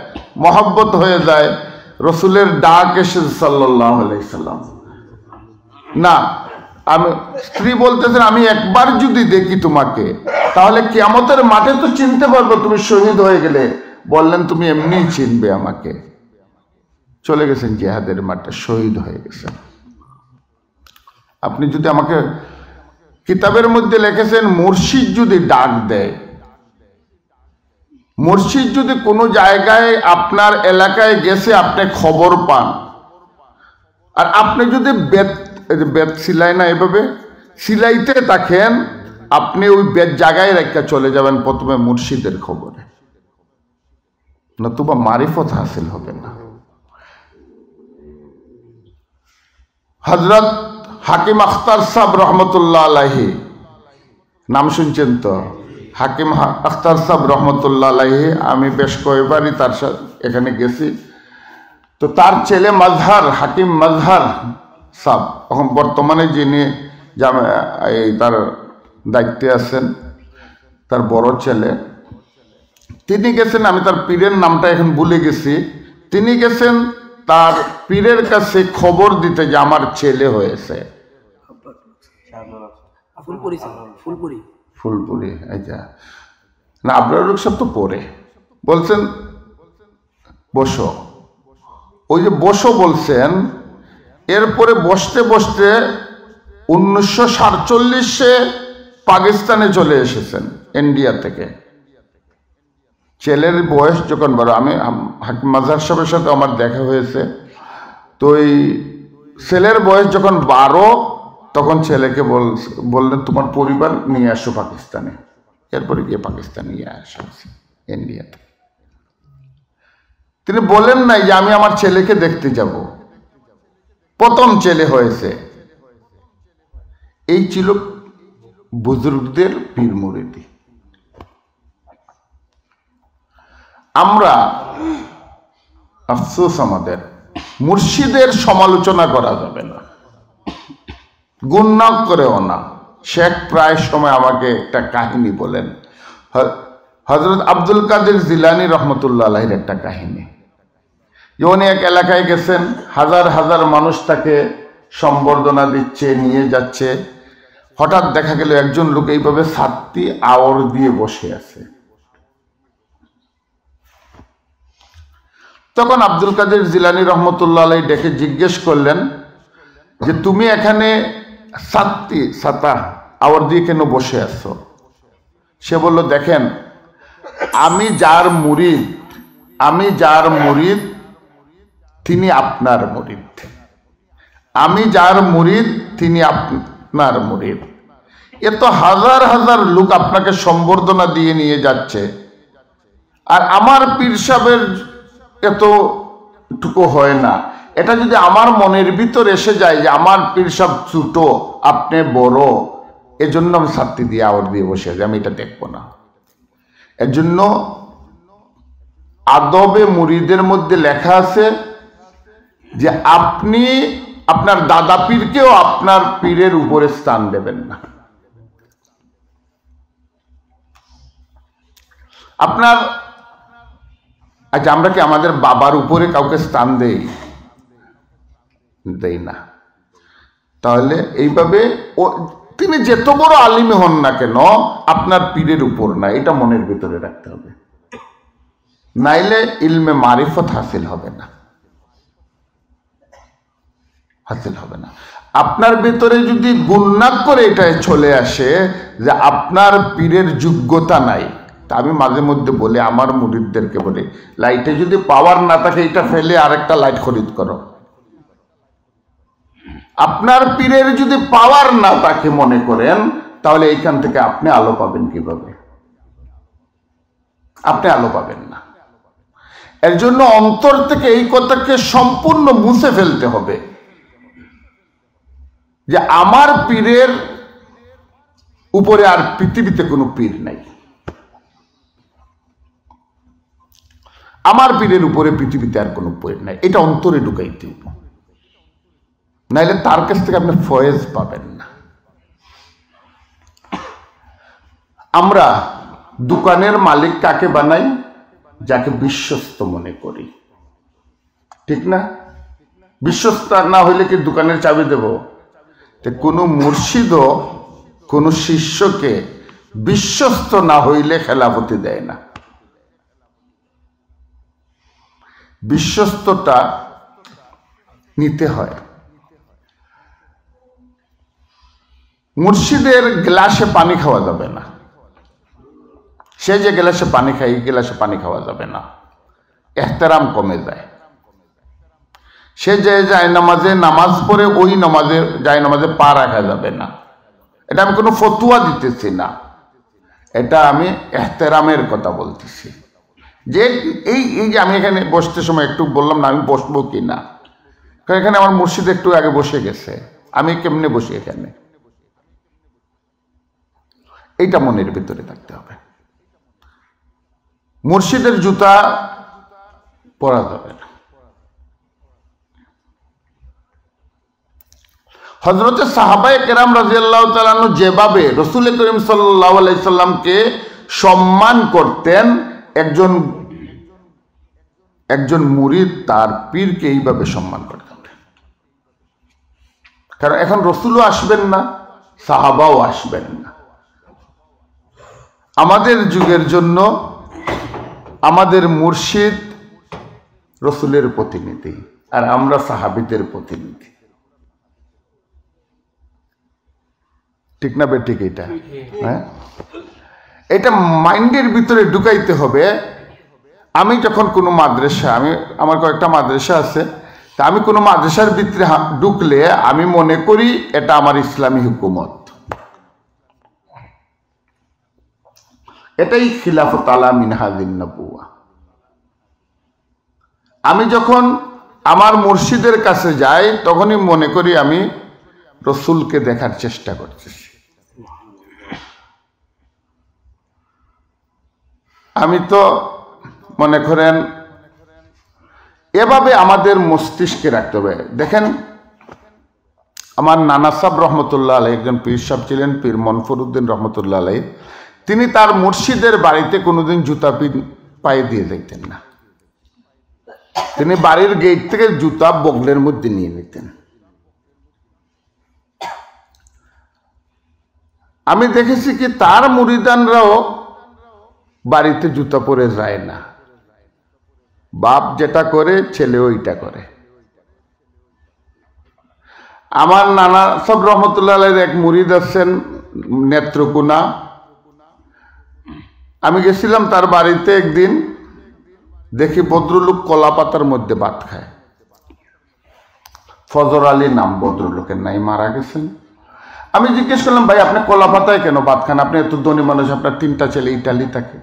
মহব্বত হয়ে যায়। রসুলের ডাক এসেছে সাল্লাল্লাহু আলাইহি সাল্লাম, না, আমি, স্ত্রী বলতেছেন আমি একবার যদি দেখি তোমাকে, তাহলে কিয়ামতের মাঠে তো চিনতে পারবো তুমি শহীদ হয়ে গেলে। বললেন তুমি এমনিই চিনবে আমাকে। চলে গেছেন জিহাদের মাঠে, শহীদ হয়ে গেছেন। আপনি যদি আমাকে, কিতাবের মধ্যে লিখেছেন মুর্শিদ যদি ডাক দেয়, মুর্শিদ যদি কোনো জায়গায় আপনার এলাকায় গেছে আপনি খবর পান, আর আপনি যদি বেত সিলাই না, এভাবে সিলাইতে থাকেন, আপনি ওই বেত জায়গায় রেখে চলে যাবেন প্রথমে মুর্শিদের খবরে, নতুবা মারিফত হাসিল হবে না। হযরত হাকিম আখতার সাহেব রহমতুল্লাহ আলাইহি, নাম শুনছেন তো? হাকিম আখতার সাহেব রহমতুল্লাহ আলাইহি, আমি বেশ কয়েকবারই তার সাথে এখানে গেছি। তো তার ছেলে মাজহার, হাকিম মাজহার সাহেব, এখন বর্তমানে যিনি তার দায়িত্বে আছেন, তার বড় ছেলে, তিনি গেছেন, আমি তার পীরের নামটা এখন ভুলে গেছি, তিনি গেছেন তার পীরের কাছে খবর দিতে যে আমার ছেলে হয়েছে। ফুলপুরি, আচ্ছা, না আবরারুল সব তো পরে বলছেন বসো, ওই যে বসো বলছেন, এরপরে বসতে বসতে 1947 পাকিস্তানে চলে এসেছেন ইন্ডিয়া থেকে। ছেলের বয়স যখন বড়, আমি হাকিম মাজহার সাহেবের সাথে আমার দেখা হয়েছে, তো এই ছেলের বয়স যখন 12, তখন ছেলেকে বললেন তোমার পরিবার নিয়ে আসো পাকিস্তানে। এরপরে গিয়ে পাকিস্তানে নিয়ে আসা ইন্ডিয়াতে। তিনি বলেন নাই যে আমি আমার ছেলেকে দেখতে যাব, প্রথম ছেলে হয়েছে। এই ছিল বুজুর্গদের পীর মুরিদি। আমরা আফসোস, আমাদের মুর্শিদের সমালোচনা করা যাবে না, গুণনা করেও না। শেখ প্রায় সময় আমাকে একটা কাহিনী বলেন, হযরত আব্দুল কাদের জিলানী রহমতুল্লাহ আলাইহির একটা কাহিনী, যে উনি এক এলাকায় গেছেন, হাজার হাজার মানুষ তাকে সম্বর্ধনা দিচ্ছে, নিয়ে যাচ্ছে। হঠাৎ দেখা গেল একজন লোক এইভাবে ছাতি আওর দিয়ে বসে আছে। তখন আব্দুল কাদের জিলানী রহমতুল্লাহ আলাইহি ডেকে জিজ্ঞেস করলেন যে তুমি এখানে ছাতা আওয়ার দিয়ে কেন বসে আছো? সে বলল, দেখেন, আমি যার মুরিদ তিনি আপনার মুরিদ, আমি যার মুরিদ তিনি আপনার মুরিদ। এত হাজার হাজার লোক আপনাকে সম্বর্ধনা দিয়ে নিয়ে যাচ্ছে, আর আমার পীর সাহেবের এতটুকু হয় না। এটা যদি আমার মনের ভিতর এসে যায় যে আমার পীর সাহেব ছোট, আপনি বড়, এজন্য আমি ছাত্রী দিয়ে আওয়ার দিয়ে বসে আছি, আমি এটা দেখবো না। এর জন্য আদবে মুরিদের মধ্যে লেখা আছে যে আপনি আপনার দাদা পীরকেও আপনার পীরের উপরে স্থান দেবেন না। আপনার আচ্ছা, আমরা কি আমাদের বাবার উপরে কাউকে স্থান দেই না? তাহলে এইভাবে তিনি যত বড় আলিম হন না কেন আপনার পীরের উপর না, এটা মনের ভিতরে রাখতে হবে, নাইলে ইলমে মারিফত হাসিল হবে না। আপনার ভিতরে যদি গুণনাক করে এটা চলে আসে যে আপনার পীরের যোগ্যতা নাই, তা আমি মাঝে মধ্যে বলি, আমার মুরিদদেরকে বলি, লাইটে যদি পাওয়ার না থাকে এটা ফেলে আরেকটা লাইট খরিদ করো। আপনার পীরের যদি পাওয়ার না থাকে মনে করেন, তাহলে এইখান থেকে আপনি আলো পাবেন কিভাবে? আপনি আলো পাবেন না। এর জন্য অন্তর থেকে এই কথাকে সম্পূর্ণ মুছে ফেলতে হবে যে আমার পীরের উপরে আর পৃথিবীতে কোনো পীর নাই, আমার পীরের উপরে পৃথিবীতে আর কোনো পীর নাই। এটা অন্তরে ঢুকাইতে হবে, নাইলে তার কাছ থেকে আপনি ফয়েজ পাবেন না। আমরা দোকানের মালিক কাকে বানাই? যাকে বিশ্বস্ত মনে করি, ঠিক না? বিশ্বস্ত না হইলে কি দোকানের চাবি দেব? কোনো মুর্শিদও কোনো শিষ্যকে বিশ্বস্ত না হইলে খেলাফতি দেয় না। বিশ্বস্তটা নিতে হয়। মুর্শিদের গ্লাসে পানি খাওয়া যাবে না, সে যে গ্লাসে পানি খায় এই গ্লাসে পানি খাওয়া যাবে না, এহতেরাম কমে যায়। সে যে যায় নামাজে নামাজ পড়ে ওই নামাজে পা রাখা যাবে না। এটা আমি কোনো ফতুয়া দিতেছি না, এটা আমি এহতেরামের কথা বলতেছি। যে এই যে আমি এখানে বসতে সময় একটু বললাম না আমি বসবো কি না, কারণ এখানে আমার মুর্শিদ একটু আগে বসে গেছে, আমি কেমনে বসি এখানে? এইটা মনের ভিতরে থাকতে হবে। মুর্শিদের জুতা পরা যাবে না। হযরতে সাহাবায়ে কেরাম রাদিয়াল্লাহু তাআলা আনহু যেভাবে রাসূল করিম সাল্লাল্লাহু আলাইহি সাল্লামকে সম্মান করতেন, একজন মুরিদ তার পীরকে এইভাবে সম্মান করতেন। কারণ এখন রাসূলও আসবেন না, সাহাবাও আসবেন না। আমাদের যুগের জন্য আমাদের মুর্শিদ রাসূলের প্রতিনিধি, আর আমরা সাহাবীদের প্রতিনিধি, ঠিক না বেঠিক? এটা হ্যাঁ, এটা মাইন্ডের ভিতরে ঢুকাইতে হবে। আমি যখন কোনো মাদ্রাসা, আমার কয়েকটা মাদ্রাসা আছে, তা আমি কোনো মাদ্রাসার ভিতরে ঢুকলে আমি মনে করি এটা আমার ইসলামী হুকুমত, এটাই খিলাফত আলা মিনহাজিন নবুয়া। আমি যখন আমার মুর্শিদের কাছে যাই তখনই মনে করি আমি রসুলকে দেখার চেষ্টা করতেছি। আমি তো মনে করেন এভাবে আমাদের মস্তিষ্কে রাখতে হবে। দেখেন, আমার নানা সাহেব রহমতুল্লাহ আলাই একজন পীর সাহেব ছিলেন, পীর মনফুরউদ্দিন রহমতুল্লাহ আলাই। তিনি তার মুর্শিদের বাড়িতে কোনোদিন জুতা পায়ে দিয়ে যাইতেন না। তিনি বাড়ির গেট থেকে জুতা বগলের মধ্যে নিয়ে নিতেন। আমি দেখেছি কি তার মুরিদানরাও বাড়িতে জুতা পরে যায় না, বাপ যেটা করে ছেলে ওইটা করে। আমার নানা সাহেব রহমতুল্লাহ আলাইহির এক মুরিদ আছেন নেত্রকোনা, আমি গেছিলাম তার বাড়িতে একদিন, দেখি ভদ্রলোক কলা পাতার মধ্যে ভাত খায়। ফজর আলী নাম ভদ্রলোকের, নাই মারা গেছেন। আমি জিজ্ঞেস করলাম, ভাই আপনি কলা পাতায় কেন ভাত খান? আপনি এত ধনী মানুষ, আপনার 3টা ছেলে ইটালি থাকে।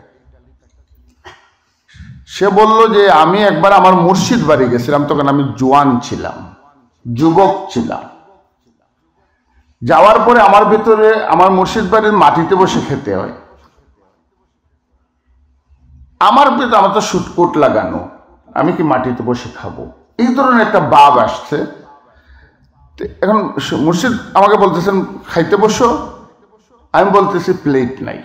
সে বলল যে আমি একবার আমার মুর্শিদ বাড়ি গেছিলাম, তখন আমি জোয়ান ছিলাম, যুবক ছিলাম। যাওয়ার পরে আমার ভিতরে আমার মুর্শিদ বাড়ির মাটিতে বসে খেতে হয়। আমার তো সুটকুট লাগানো, আমি কি মাটিতে বসে খাবো? এই ধরনের একটা ভাব আসছে। এখন মুর্শিদ আমাকে বলতেছেন খাইতে বসো, আমি বলতেছি প্লেট নাই।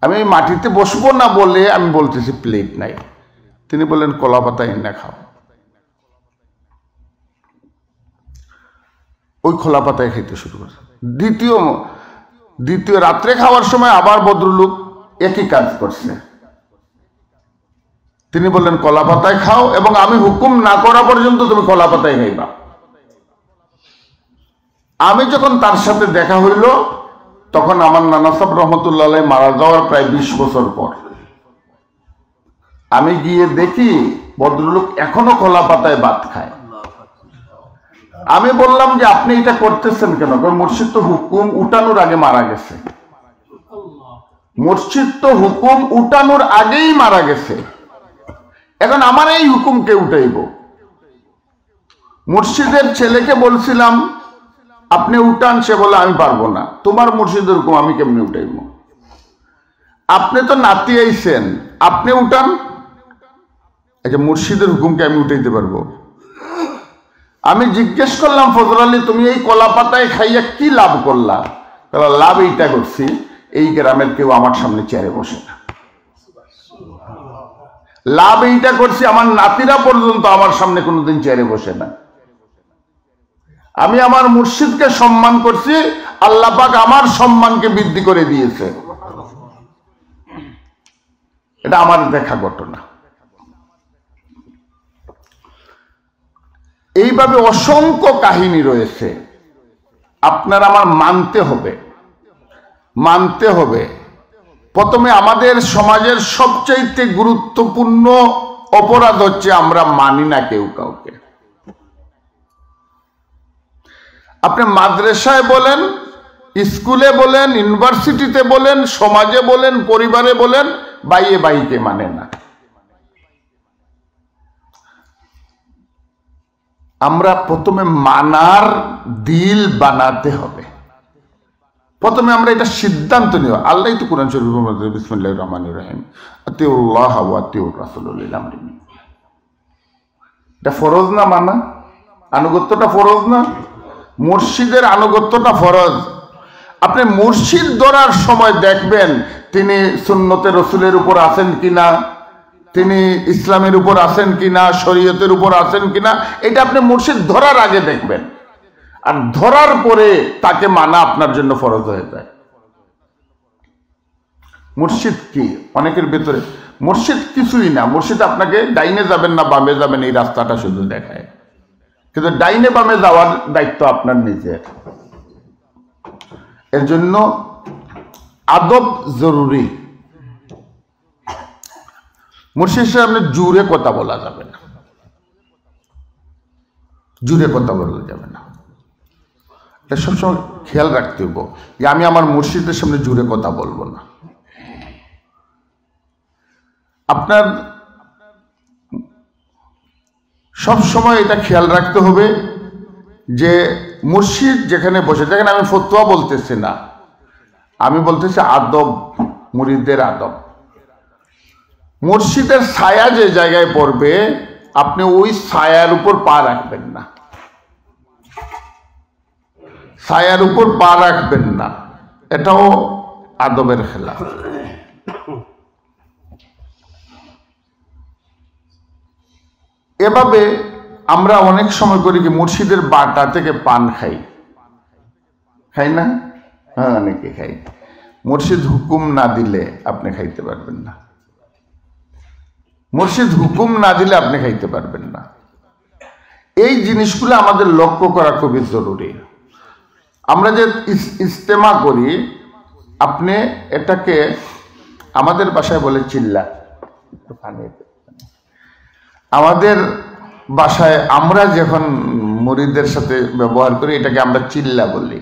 আমি মাটিতে বসবো না বলে আমি বলতেছি প্লেট নাই। তিনি বললেন কলা পাতা এনে খাও। ওই খোলা পাতায় খাইতে শুরু করে। দ্বিতীয় রাত্রে খাওয়ার সময় আবার ভদ্রলোক একই কাজ করছে। তিনি বললেন কলা পাতায় খাও, এবং আমি হুকুম না করা পর্যন্ত তুমি কলা পাতায় খাইবা। আমি যখন তার সাথে দেখা হইল, তখন আমার নানা সাহেব রহমতুল্লাহ আলাইহি মারা যাওয়ার প্রায় 20 বছর পর। আমি গিয়ে দেখি ভদ্রলোক এখনো কলা পাতায় ভাত খায়। আমি বললাম যে আপনি এটা করতেছেন কেন? মুর্শিদ তো হুকুম উঠানোর আগে মারা গেছে। মুর্শিদ তো হুকুম উঠানোর আগেই মারা গেছে, এখন আমার এই হুকুম কে উঠাইব? মুর্শিদের ছেলেকে বলছিলাম আপনি উঠান, সে বলে আমি পারবো না। তোমার মুর্শিদের হুকুম আমি কেমনি উঠাইব? আপনি তো নাতি আইছেন, আপনি উঠান। আচ্ছা, মুর্শিদের হুকুমকে আমি উঠাইতে পারবো? আমি জিজ্ঞেস করলাম, ফজর আলী তুমি এই কলা পাতায় খাইয়া কি লাভ করলা? লাভ এইটা করছি, এই গ্রামের কেউ আমার সামনে চেয়ারে বসে না। লাভ এইটা করছি, আমার নাতিরা পর্যন্ত আমার সামনে কোনোদিন চেয়ারে বসে না। আমি আমার মুর্শিদকে সম্মান করছি, আল্লাহ পাক আমার সম্মানকে বৃদ্ধি করে দিয়েছে। এটা আমার দেখা ঘটনা। এইভাবে অসংখ্য কাহিনী রয়েছে। আপনার আমার মানতে হবে। প্রথমে আমাদের সমাজের সবচাইতে গুরুত্বপূর্ণ অপরাধ হচ্ছে আমরা মানি না কেউ কাউকে। আপনি মাদ্রাসায় বলেন, স্কুলে বলেন, ইউনিভার্সিটিতে বলেন, সমাজে বলেন, পরিবারে বলেন, বাইয়ে বাইকে মানে না। আমরা প্রথমে মানার দিল বানাতে হবে। প্রথমে আমরা এটা সিদ্ধান্ত নিব। আল্লাহ তো কোরআন শরীফের মধ্যে বিসমিল্লাহির রহমানির রহিম আতিউল্লাহ ওয়া আতিউর রাসূল উলিল আমরি মিনকুম। এটা ফরজ না মানা? আনুগত্যটা ফরজ না? মুর্শিদের আনুগত্যটা ফরজ। আপনি মুর্শিদ ধরার সময় দেখবেন তিনি সুন্নতে রসুলের উপর আছেন কিনা, তিনি ইসলামের উপর আছেন কিনা, শরীয়তের উপর আছেন কিনা, এটা আপনি মুর্শিদ ধরার আগে দেখবেন। আর ধরার পরে তাকে মানা আপনার জন্য ফরজ হয়ে যায়। মুর্শিদ কি? অনেকের ভেতরে মুর্শিদ কিছুই না। মুর্শিদ আপনাকে ডাইনে যাবেন না বামে যাবেন এই রাস্তাটা শুধু দেখায়, কিন্তু ডাইনে বামে যাওয়ার দায়িত্ব আপনার নিজের। এর জন্য আদব জরুরি। মুর্শিদ সাহেব জুড়ে কথা বলা যাবে না, জুড়ে কথা বলা যাবে না। এটা সবসময় খেয়াল রাখতে হইব যে আমি আমার মুর্শিদের সামনে জুড়ে কথা বলবো না। আপনার সব সময় এটা খেয়াল রাখতে হবে যে মুর্শিদ যেখানে বসে, যেখানে আমি ফতোয়া বলতেছি না, আমি বলতেছি আদব, মুরিদদের আদব। মুর্শিদের ছায়া যে জায়গায় পড়বে আপনি ওই ছায়ার উপর পা রাখবেন না, ছায়ার উপর পা রাখবেন না, এটাও আদবের খেলাফ। এভাবে আমরা অনেক সময় করি কি মুর্শিদের বাটা থেকে পান খাই না? হ্যাঁ, অনেকে খাই। মুর্শিদ হুকুম না দিলে আপনি খাইতে পারবেন না। মুর্শিদ হুকুম না দিলে আপনি খাইতে পারবেন না। এই জিনিসগুলো আমাদের লক্ষ্য করা খুবই জরুরি। আমরা যে ইজতেমা করি, আপনি এটাকে আমাদের ভাষায় বলে চিল্লা, আমাদের বাসায় আমরা যখন মুরিদদের সাথে ব্যবহার করি এটাকে আমরা চিল্লা বলি,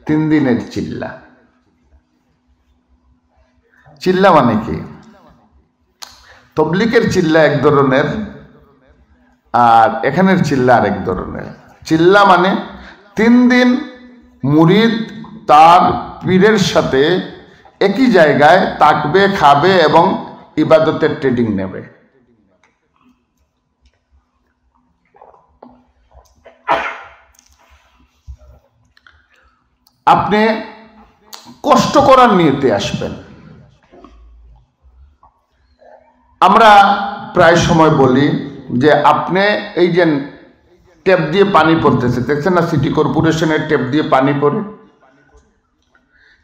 3 দিনের চিল্লা। চিল্লা মানে কি? তবলিগের চিল্লা এক ধরনের, আর এখানের চিল্লা আরেক ধরনের। চিল্লা মানে 3 দিন মুরিদ তার পীরের সাথে একই জায়গায় থাকবে, খাবে এবং ইবাদতের ট্রেডিং নেবে। আপনি কষ্ট করার নিয়তে আসবেন। আমরা প্রায় সময় বলি যে আপনি এই যে ট্যাপ দিয়ে পানি পড়তেছে, দেখছেন না সিটি কর্পোরেশনের ট্যাপ দিয়ে পানি পড়ে,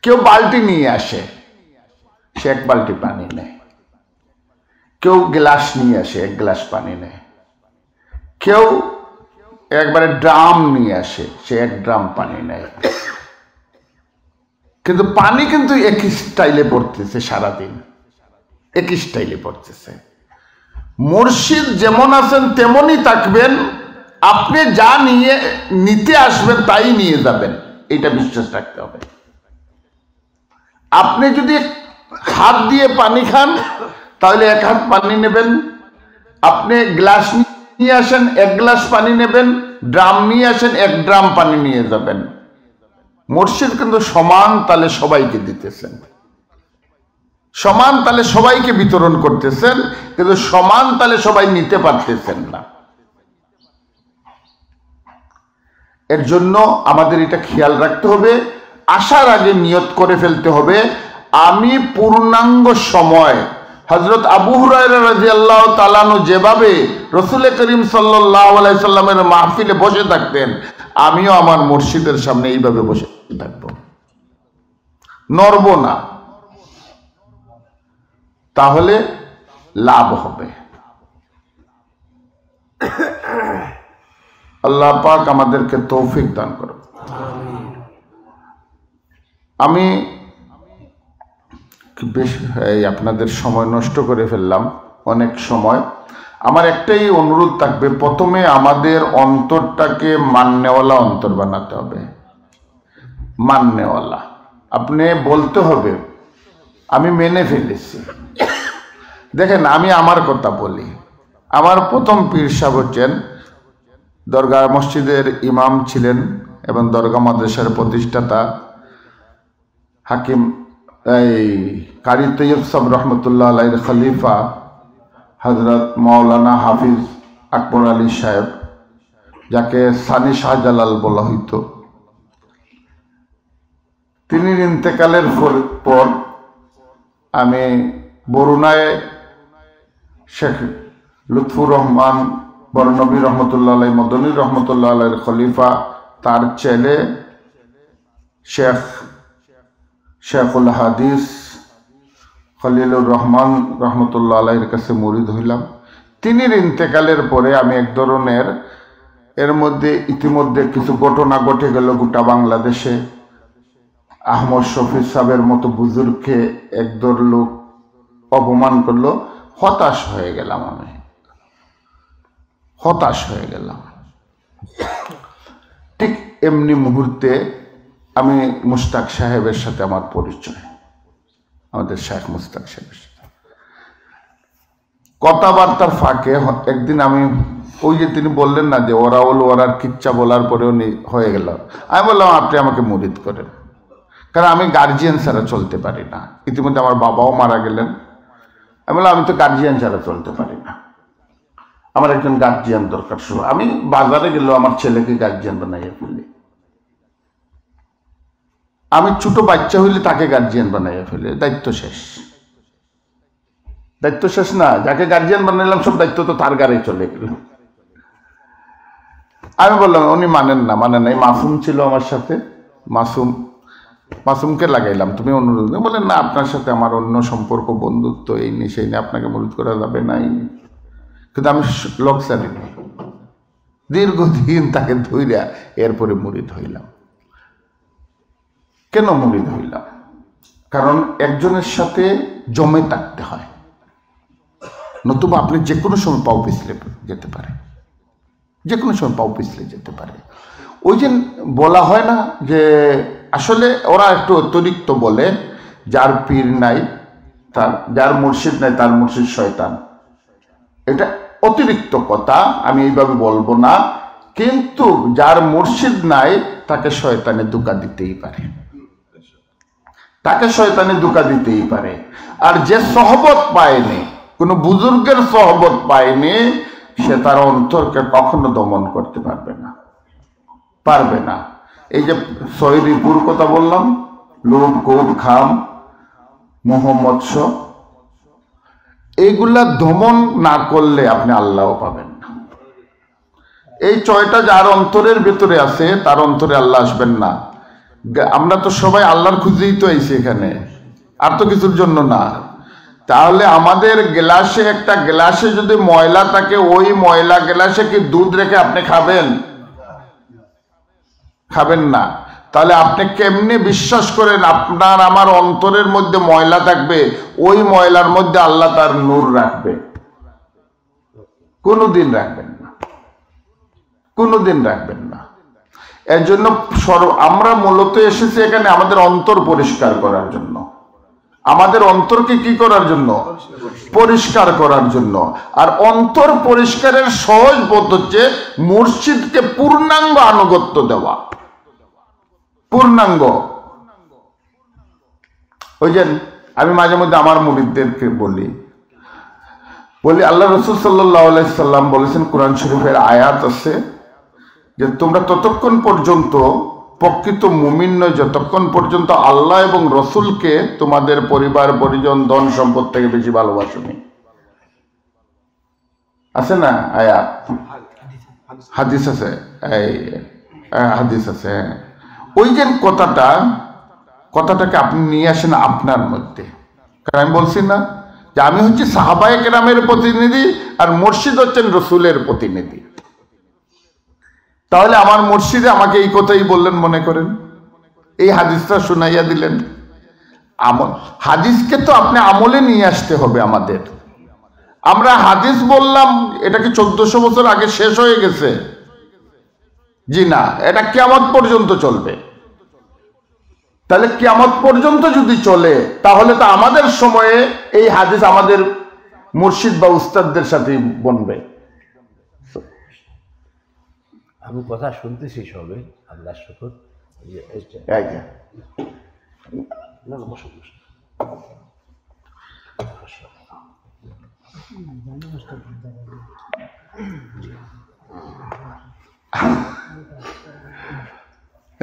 কেউ বালতি নিয়ে আসে, সে 1 বালতি পানি নেয়। কেউ গ্লাস নিয়ে আসে, 1 গ্লাস পানি নেয়। কেউ একবারে ড্রাম নিয়ে আসে, সে 1 ড্রাম পানি নেয়। কিন্তু পানি কিন্তু একই স্টাইলে পড়তেছে, সারাদিন একই স্টাইলে পড়তেছে। মুর্শিদ যেমন আছেন তেমনই থাকবেন, আপনি যা নিতে আসবেন তাই নিয়ে যাবেন, এটা বিশ্বাস রাখতে হবে। আপনি যদি হাত দিয়ে পানি খান তাহলে 1 হাত পানি নেবেন, আপনি গ্লাস নিয়ে আসেন 1 গ্লাস পানি নেবেন, ড্রাম নিয়ে আসেন 1 ড্রাম পানি নিয়ে যাবেন। মুর্শিদ কিন্তু সমান তালে সবাইকে দিতেছেন, সমান তালে সবাইকে বিতরণ করতেছেন, কিন্তু সমান তালে সবাই নিতে পারতেছেন না। এর জন্য আমাদের এটা খেয়াল রাখতে হবে, আসার আগে নিয়ত করে ফেলতে হবে আমি পূর্ণাঙ্গ সময় হযরত আবু হুরায়রা রাদিয়াল্লাহু তাআলা আনহু যেভাবে রাসূল করিম সাল্লাল্লাহু আলাইহি সাল্লামের মাহফিলে বসে থাকতেন, আমিও আমার মুর্শিদের সামনে এইভাবে বসে থাকবো, নড়ব না। তাহলে লাভ হবে। আল্লাহ পাক আমাদেরকে তৌফিক দান করুন। আমি বেশ আপনাদের সময় নষ্ট করে ফেললাম, অনেক সময়। আমার একটাই অনুরোধ থাকবে, প্রথমে আমাদের অন্তরটাকে মাননেওয়ালা অন্তর বানাতে হবে। মাননেওয়ালা, আপনি বলতে হবে আমি মেনে ফেলেছি। দেখেন, আমি আমার কথা বলি। আমার প্রথম পীর সাহেব হচ্ছেন দরগা মসজিদের ইমাম ছিলেন এবং দরগা মাদ্রাসার প্রতিষ্ঠাতা হাকিম কারি তৈয়ব সাহেব রহমতুল্লাহ আলাইহির খলিফা হযরত মাওলানা হাফিজ আকবর আলী সাহেব, যাকে সানি শাহজালাল বলা হইতো। তিনি ইন্তেকালের পর আমি বরুণায় শেখ লুৎফুর রহমান বরনবী রহমতুল্লাহ আলাই, মদনী রহমতুল্লাহ আলাইহির খলিফা, তার ছেলে শেখুল হাদিস খলিলুর রহমান রহমতুল্লাহ আলাইহির কাছে মুরিদ হইলাম। তিনির ইন্তেকালের পরে আমি এক ধরনের, এর মধ্যে ইতিমধ্যে কিছু ঘটনা ঘটে গেল গোটা বাংলাদেশে। আহমদ শফি সাহেবের মতো বুজুর্গকে একদল লোক অপমান করলো, হতাশ হয়ে গেলাম। আমি হতাশ হয়ে গেলাম। ঠিক এমনি মুহূর্তে আমি মুস্তাক সাহেবের সাথে আমার পরিচয়, আমাদের শেখ মুস্তাক সাহেবের সাথে কথাবার্তার ফাঁকে একদিন আমি, ওই যে তিনি বললেন না যে ওরার কিচ্ছা বলার পরে উনি হয়ে গেল, আমি বললাম আপনি আমাকে মুরিদ করেন, কারণ আমি গার্জিয়ান ছাড়া চলতে পারি না। ইতিমধ্যে আমার বাবাও মারা গেলেন। আমি বললাম আমি তো গার্জিয়ান ছাড়া চলতে পারি না, আমার একজন গার্জিয়ান দরকার। আমি বাজারে গেলেও আমার ছেলেকে গার্জিয়ান বানাইয়া ফেলি। আমি ছোট বাচ্চা হইলে তাকে গার্জিয়ান বানাইয়া ফেলি, দায়িত্ব শেষ। দায়িত্ব শেষ না, যাকে গার্জিয়ান বানাইলাম সব দায়িত্ব তো তার গাড়ি চলে গেল। আমি বললাম, উনি মানেন না। এই মাসুম ছিল আমার সাথে, মাসুমকে লাগাইলাম, তুমি অনুরোধ। বলেন না, আপনার সাথে আমার অন্য সম্পর্ক, বন্ধুত্ব, এই নিয়ে সেই নিয়ে আপনাকে মুরিদ করা যাবে না। কিন্তু আমি লোক জানিনি, দীর্ঘদিন তাকে ধইরা এরপরে মুরিদ হইলাম। কেন মুরিদ হইলাম? কারণ একজনের সাথে জমে থাকতে হয়, নতুবা আপনি যে কোনো সময় পাও পিছলে যেতে পারে, যে কোনো সময় পাও পিছলে যেতে পারে। ওই যে বলা হয় না যে আসলে ওরা একটু অতিরিক্ত বলে, যার পীর নাই তার, যার মুর্শিদ নাই তার মুর্শিদ শয়তান। এটা অতিরিক্ত কথা, আমি এইভাবে বলবো না, কিন্তু যার মুর্শিদ নাই তাকে শয়তানে ধোঁকা দিতেই পারে, তাকে শয়তানে ধোঁকা দিতেই পারে। আর যে সহবত পায়নি, কোনো বুজুর্গের সহবত পায়নি, সে তার অন্তরকে কখনো দমন করতে পারবে না, পারবে না। এই যে সহিরিপুর কথা বললাম, লোভ, কোপ, খাম, মোহ, মৎস্য, এইগুলা দমন না করলে আপনি আল্লাহও পাবেন না। এই ছয়টা যার অন্তরের ভেতরে আছে তার অন্তরে আল্লাহ আসবেন না। আমরা তো সবাই আল্লাহর খুঁজেই তো আইছি এখানে, আর তো কিছুর জন্য না। তাহলে আমাদের গ্লাসে, একটা গ্লাসে যদি ময়লা থাকে, ওই ময়লা গ্লাসে কি দুধ রেখে আপনি খাবেন? খাবেন না। তাহলে আপনি কেমনে বিশ্বাস করেন আপনার আমার অন্তরের মধ্যে ময়লা থাকবে, ওই ময়লার মধ্যে আল্লাহ তার নূর রাখবে? কোনোদিন রাখবেন না, কোনোদিন রাখবেন না। এর জন্য আমরা মূলত এসেছি এখানে আমাদের অন্তর পরিষ্কার করার জন্য, আমাদের অন্তরকে কি করার জন্য? পরিষ্কার করার জন্য। আর অন্তর পরিষ্কারের সহজ পথ হচ্ছে মুর্শিদকে পূর্ণাঙ্গ আনুগত্য দেওয়া, পূর্ণাঙ্গ। ওই যে আমি মাঝে মধ্যে আমার মুরিদদেরকে বলি আল্লাহ রাসূল সাল্লাল্লাহু আলাইহি সাল্লাম বলেছেন, কোরআন শরীফের আয়াত আছে যে তোমরা ততক্ষণ পর্যন্ত প্রকৃত মুমিন নয় যতক্ষণ পর্যন্ত আল্লাহ এবং রসুলকে তোমাদের পরিবার পরিজন ধন সম্পদ থেকে বেশি ভালোবাসোনি। আছে না আয়াত? হাদিস আছে, এই হাদিস আছে। ওই যে কথাটাকে আপনি নিয়ে আসেন আপনার মধ্যে। কারণ আমি বলছি না যে আমি হচ্ছি সাহাবায়ে কেরামের প্রতিনিধি আর মুর্শিদ হচ্ছেন রসুলের প্রতিনিধি। তাহলে আমার মুর্শিদে আমাকে এই কথাই বললেন মনে করেন, এই হাদিসটা শুনাইয়া দিলেন। আমল, হাদিসকে তো আপনি আমলে নিয়ে আসতে হবে আমাদের। আমরা হাদিস বললাম, এটা কি 1400 বছর আগে শেষ হয়ে গেছে? জি না, এটা কিয়ামত পর্যন্ত চলবে। তাহলে কিয়ামত পর্যন্ত যদি চলে, তাহলে তো আমাদের সময়ে এই হাদিস আমাদের মুর্শিদ বা উস্তাদদের সাথেই বনবে। আমি কথা শুনতেছি সবে, আল্লাহ শুকর।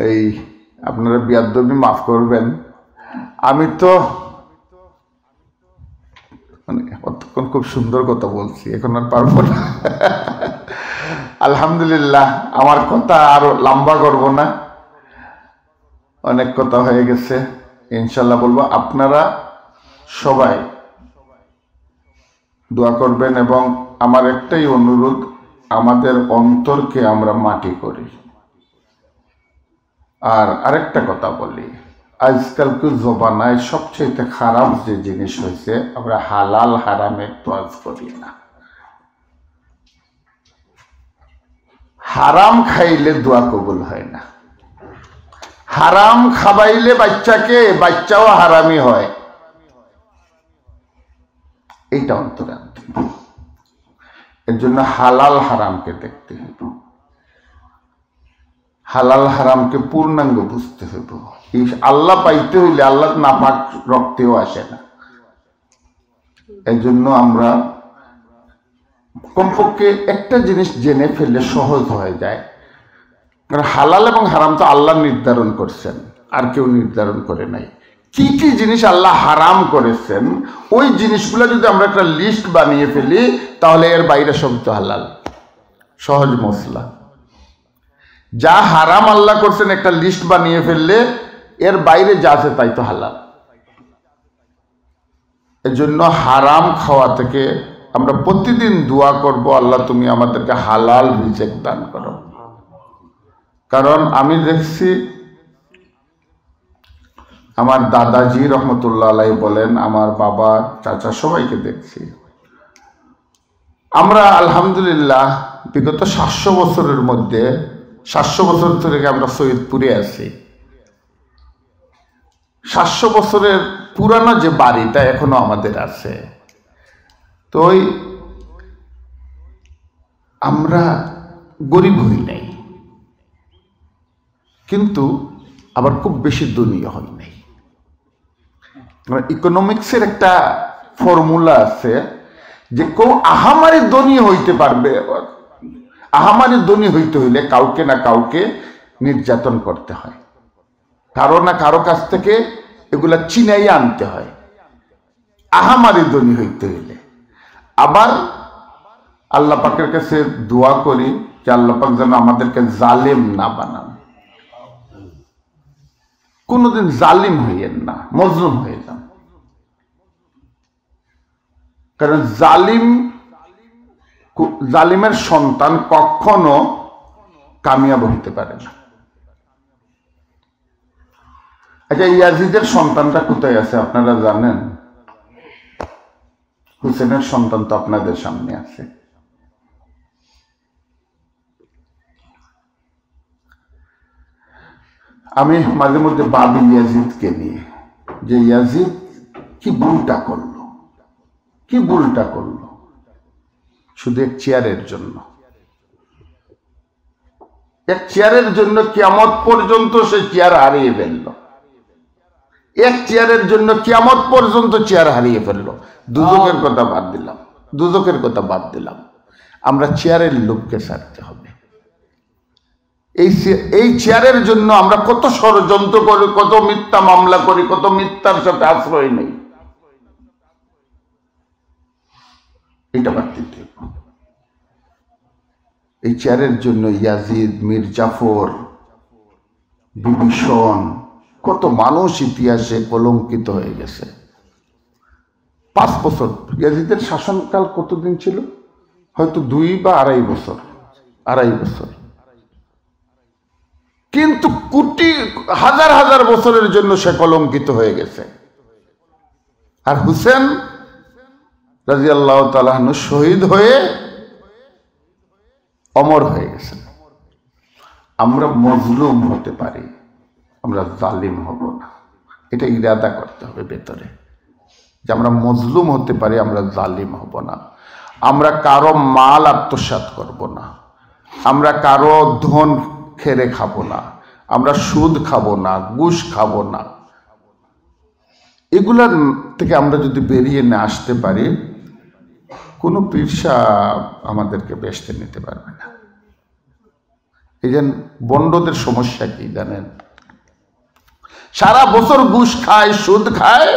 এই আপনারা বিয়াদবি মাফ করবেন, আমি তো অতক্ষণ খুব সুন্দর কথা বলছি, এখন আর পারবো না। আলহামদুলিল্লাহ, আমার কথা আরো লম্বা করব না, অনেক কথা হয়ে গেছে। ইনশাল্লাহ বলবো, আপনারা সবাই দোয়া করবেন। এবং আমার একটাই অনুরোধ, আমাদের অন্তরকে আমরা মাটি করি। আর আরেকটা কথা বলি, আজকালকার জমানায় সবচেয়ে খারাপ যে জিনিস হয়েছে, আমরা হালাল হারামের তোয়াজ করি না। হারাম খাইলে দোয়া কবুল হয় না, হারাম খাবাইলে বাচ্চাকে, বাচ্চাও হারামি হয়। এইটা অন্তরে আনতে হবে। এর জন্য হালাল হারামকে দেখতে হবে, হালাল হারামকে পূর্ণাঙ্গ বুঝতে হবে। এই আল্লাহ পাইতে হইলে আল্লাহ নাপাক রক্তেও আসে না। এই জন্য আমরা কমপক্ষে একটা জিনিস জেনে ফেললে সহজ হয়ে যায়। কারণ হালাল এবং হারাম তো আল্লাহ নির্ধারণ করছেন, আর কেউ নির্ধারণ করে নাই। কি কি জিনিস আল্লাহ হারাম করেছেন, ওই জিনিসগুলো যদি আমরা একটা লিস্ট বানিয়ে ফেলি, তাহলে এর বাইরে সব তো হালাল, সহজ মশলা। যা হারাম আল্লাহ করছেন একটা লিস্ট বানিয়ে ফেললে, এর বাইরে যা আছে তাই তো হালাল। এর জন্য হারাম খাওয়া থেকে আমরা প্রতিদিন দোয়া করব, আল্লাহ তুমি আমাদেরকে হালাল রিজিক দান করো। কারণ আমি দেখছি আমার দাদাজি রহমতুল্লাহ আলাই বলেন, আমার বাবা, চাচা, সবাইকে দেখছি। আমরা আলহামদুলিল্লাহ বিগত 700 বছরের মধ্যে 700 বছর ধরে আমরা সৈয়দপুরে আছি। 700 বছরের পুরানো যে বাড়িটা এখনো আমাদের আছে। তো আমরা গরিব হই নাই, কিন্তু আবার খুব বেশি দুনিয়া হই নাই। ইকোনমিক্সের একটা ফর্মুলা আছে যে কেউ আহামারি ধনী হইতে পারবে। আহামারি ধনী হইতে হইলে কাউকে না কাউকে নির্যাতন করতে হয়, কারো না কারো কাছ থেকে এগুলা চিনাই আনতে হয় আহামারি ধনী হইতে হইলে। আবার আল্লাহ পাকের কাছে দোয়া করি যে আল্লাহ পাক যেন আমাদেরকে জালেম না বানান। কোনোদিন জালিম হইয়েন না, মজলুম হয়ে যান। কারণ জালিমের সন্তান কখনো কামিয়াব হতে পারে না। আচ্ছা, ইয়াজিদের সন্তানটা কোথায় আছে আপনারা জানেন? হুসেনের সন্তান তো আপনাদের সামনে আছে। আমি মাঝে মধ্যে ভাবি ইয়াজিদকে নিয়ে, যে ইয়াজিদ কি ভুলটা করলো, কি ভুলটা করলো শুধু এক চেয়ারের জন্য। এক চেয়ারের জন্য কিয়ামত পর্যন্ত সে চেয়ার হারিয়ে ফেলল। এক চেয়ারের জন্য কিয়ামত পর্যন্ত চেয়ার হারিয়ে ফেলল। দুজকের কথা বাদ দিলাম, দুজকের কথা বাদ দিলাম, আমরা চেয়ারের লোককে ছাড়তে হবে। এই চেয়ারের জন্য আমরা কত ষড়যন্ত্র করি, কত মিথ্যা মামলা করি, কত মিথ্যার সাথে আশ্রয় নেই। এটা বাদ দিতে হবে। এই চেয়ারের জন্য ইয়াজিদ, মীর জাফর, বিভীষণ, কত মানুষ ইতিহাসে কলঙ্কিত হয়ে গেছে। 5 বছর ইয়াজিদের শাসনকাল কতদিন ছিল? হয়তো 2 বা 2.5 বছর, 2.5 বছর। কিন্তু কোটি হাজার হাজার বছরের জন্য সে কলঙ্কিত হয়ে গেছে। আর হুসেন রাদিয়াল্লাহু তাআলা আনহু শহীদ হয়ে অমর হয়ে গেছেন। আমরা মজলুম হতে পারি, আমরা জালিম হব না। এটা ইরাদা করতে হবে ভেতরে, যে আমরা মজলুম হতে পারি, আমরা জালিম হব না। আমরা কারো মাল আত্মসাৎ করব না, আমরা কারো ধন খেরে খাবো না, আমরা সুদ খাবো না, ঘুষ খাবো না। এগুলার থেকে আমরা যদি বেরিয়ে না আসতে পারি, কোনো পীরসা আমাদেরকে বেচতে নিতে পারবে না। এই যে বন্ডদের সমস্যা কি জানেন? সারা বছর ঘুষ খায়, সুদ খায়,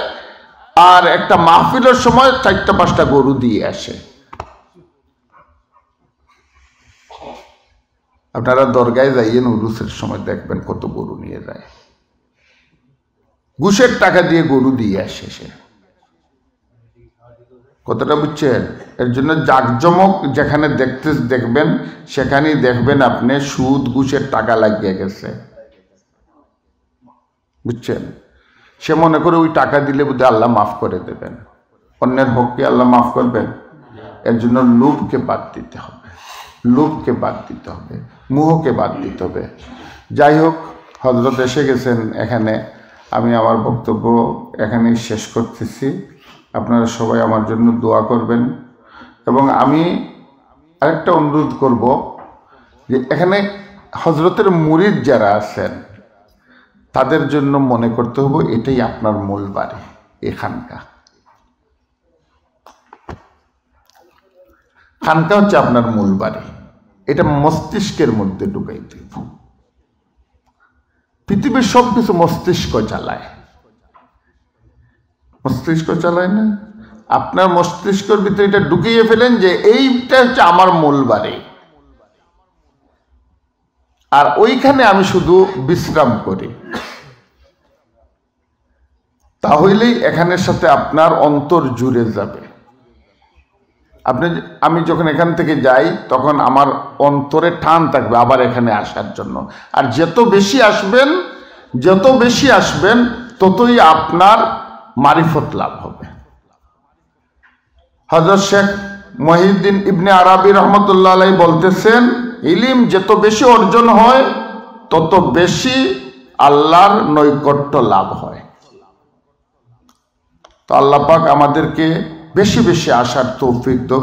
আর একটা মাহফিলের সময় 4টা-5টা গরু দিয়ে আসে। আপনারা দরগায় যাইয়েন, উরুসের সময় দেখবেন কত গরু নিয়ে যায়। ঘুষের টাকা দিয়ে গরু দিয়ে আসে সে। কতটা বুঝছেন? এর জন্য জাকজমক যেখানে দেখবেন, সেখানেই দেখবেন আপনি সুদ ঘুষের টাকা লাগিয়ে গেছে। বুঝছেন? সে মনে করে ওই টাকা দিলে বোধহয় আল্লাহ মাফ করে দেবেন। অন্যের হককে আল্লাহ মাফ করবেন? এর জন্য লোভকে বাদ দিতে হবে, লোভকে বাদ দিতে হবে, মোহকে বাদ দিতে হবে। যাই হোক, হযরত এসে গেছেন এখানে। আমি আমার বক্তব্য এখানেই শেষ করতেছি। আপনারা সবাই আমার জন্য দোয়া করবেন। এবং আমি আরেকটা অনুরোধ করব, যে এখানে হযরতের মুরিদ যারা আছেন তাদের জন্য মনে করতে হবে এটাই আপনার মূল বাড়ি। খানকা হচ্ছে আপনার মূল বাড়ি। এটা মস্তিষ্কের মধ্যে ঢুকাইতে হবে। পৃথিবীর সবকিছু মস্তিষ্ক চালায়, মস্তিষ্ক চালায় না? আপনার মস্তিষ্কের ভিতরে এটা ঢুকিয়ে ফেলেন যে এইটা হচ্ছে আমার মূল বাড়ি, আর ওইখানে আমি শুধু বিশ্রাম করি। তাহলেই এখানের সাথে আপনার অন্তর জুড়ে যাবে। আমি যখন এখান থেকে যাই তখন আমার অন্তরে টান থাকবে আবার এখানে আসার জন্য। আর যত বেশি আসবেন ততই আপনার মারিফত লাভ হবে। হযরত শেখ মহিউদ্দিন ইবনে আরবি রহমতুল্লাহ আলাইহি বলতেছেন, ইলম যত বেশি অর্জন হয় তত বেশি আল্লাহর নৈকট্য লাভ হয়। তো আল্লাহ পাক আমাদেরকে বেশি বেশি আসার তৌফিক দাও।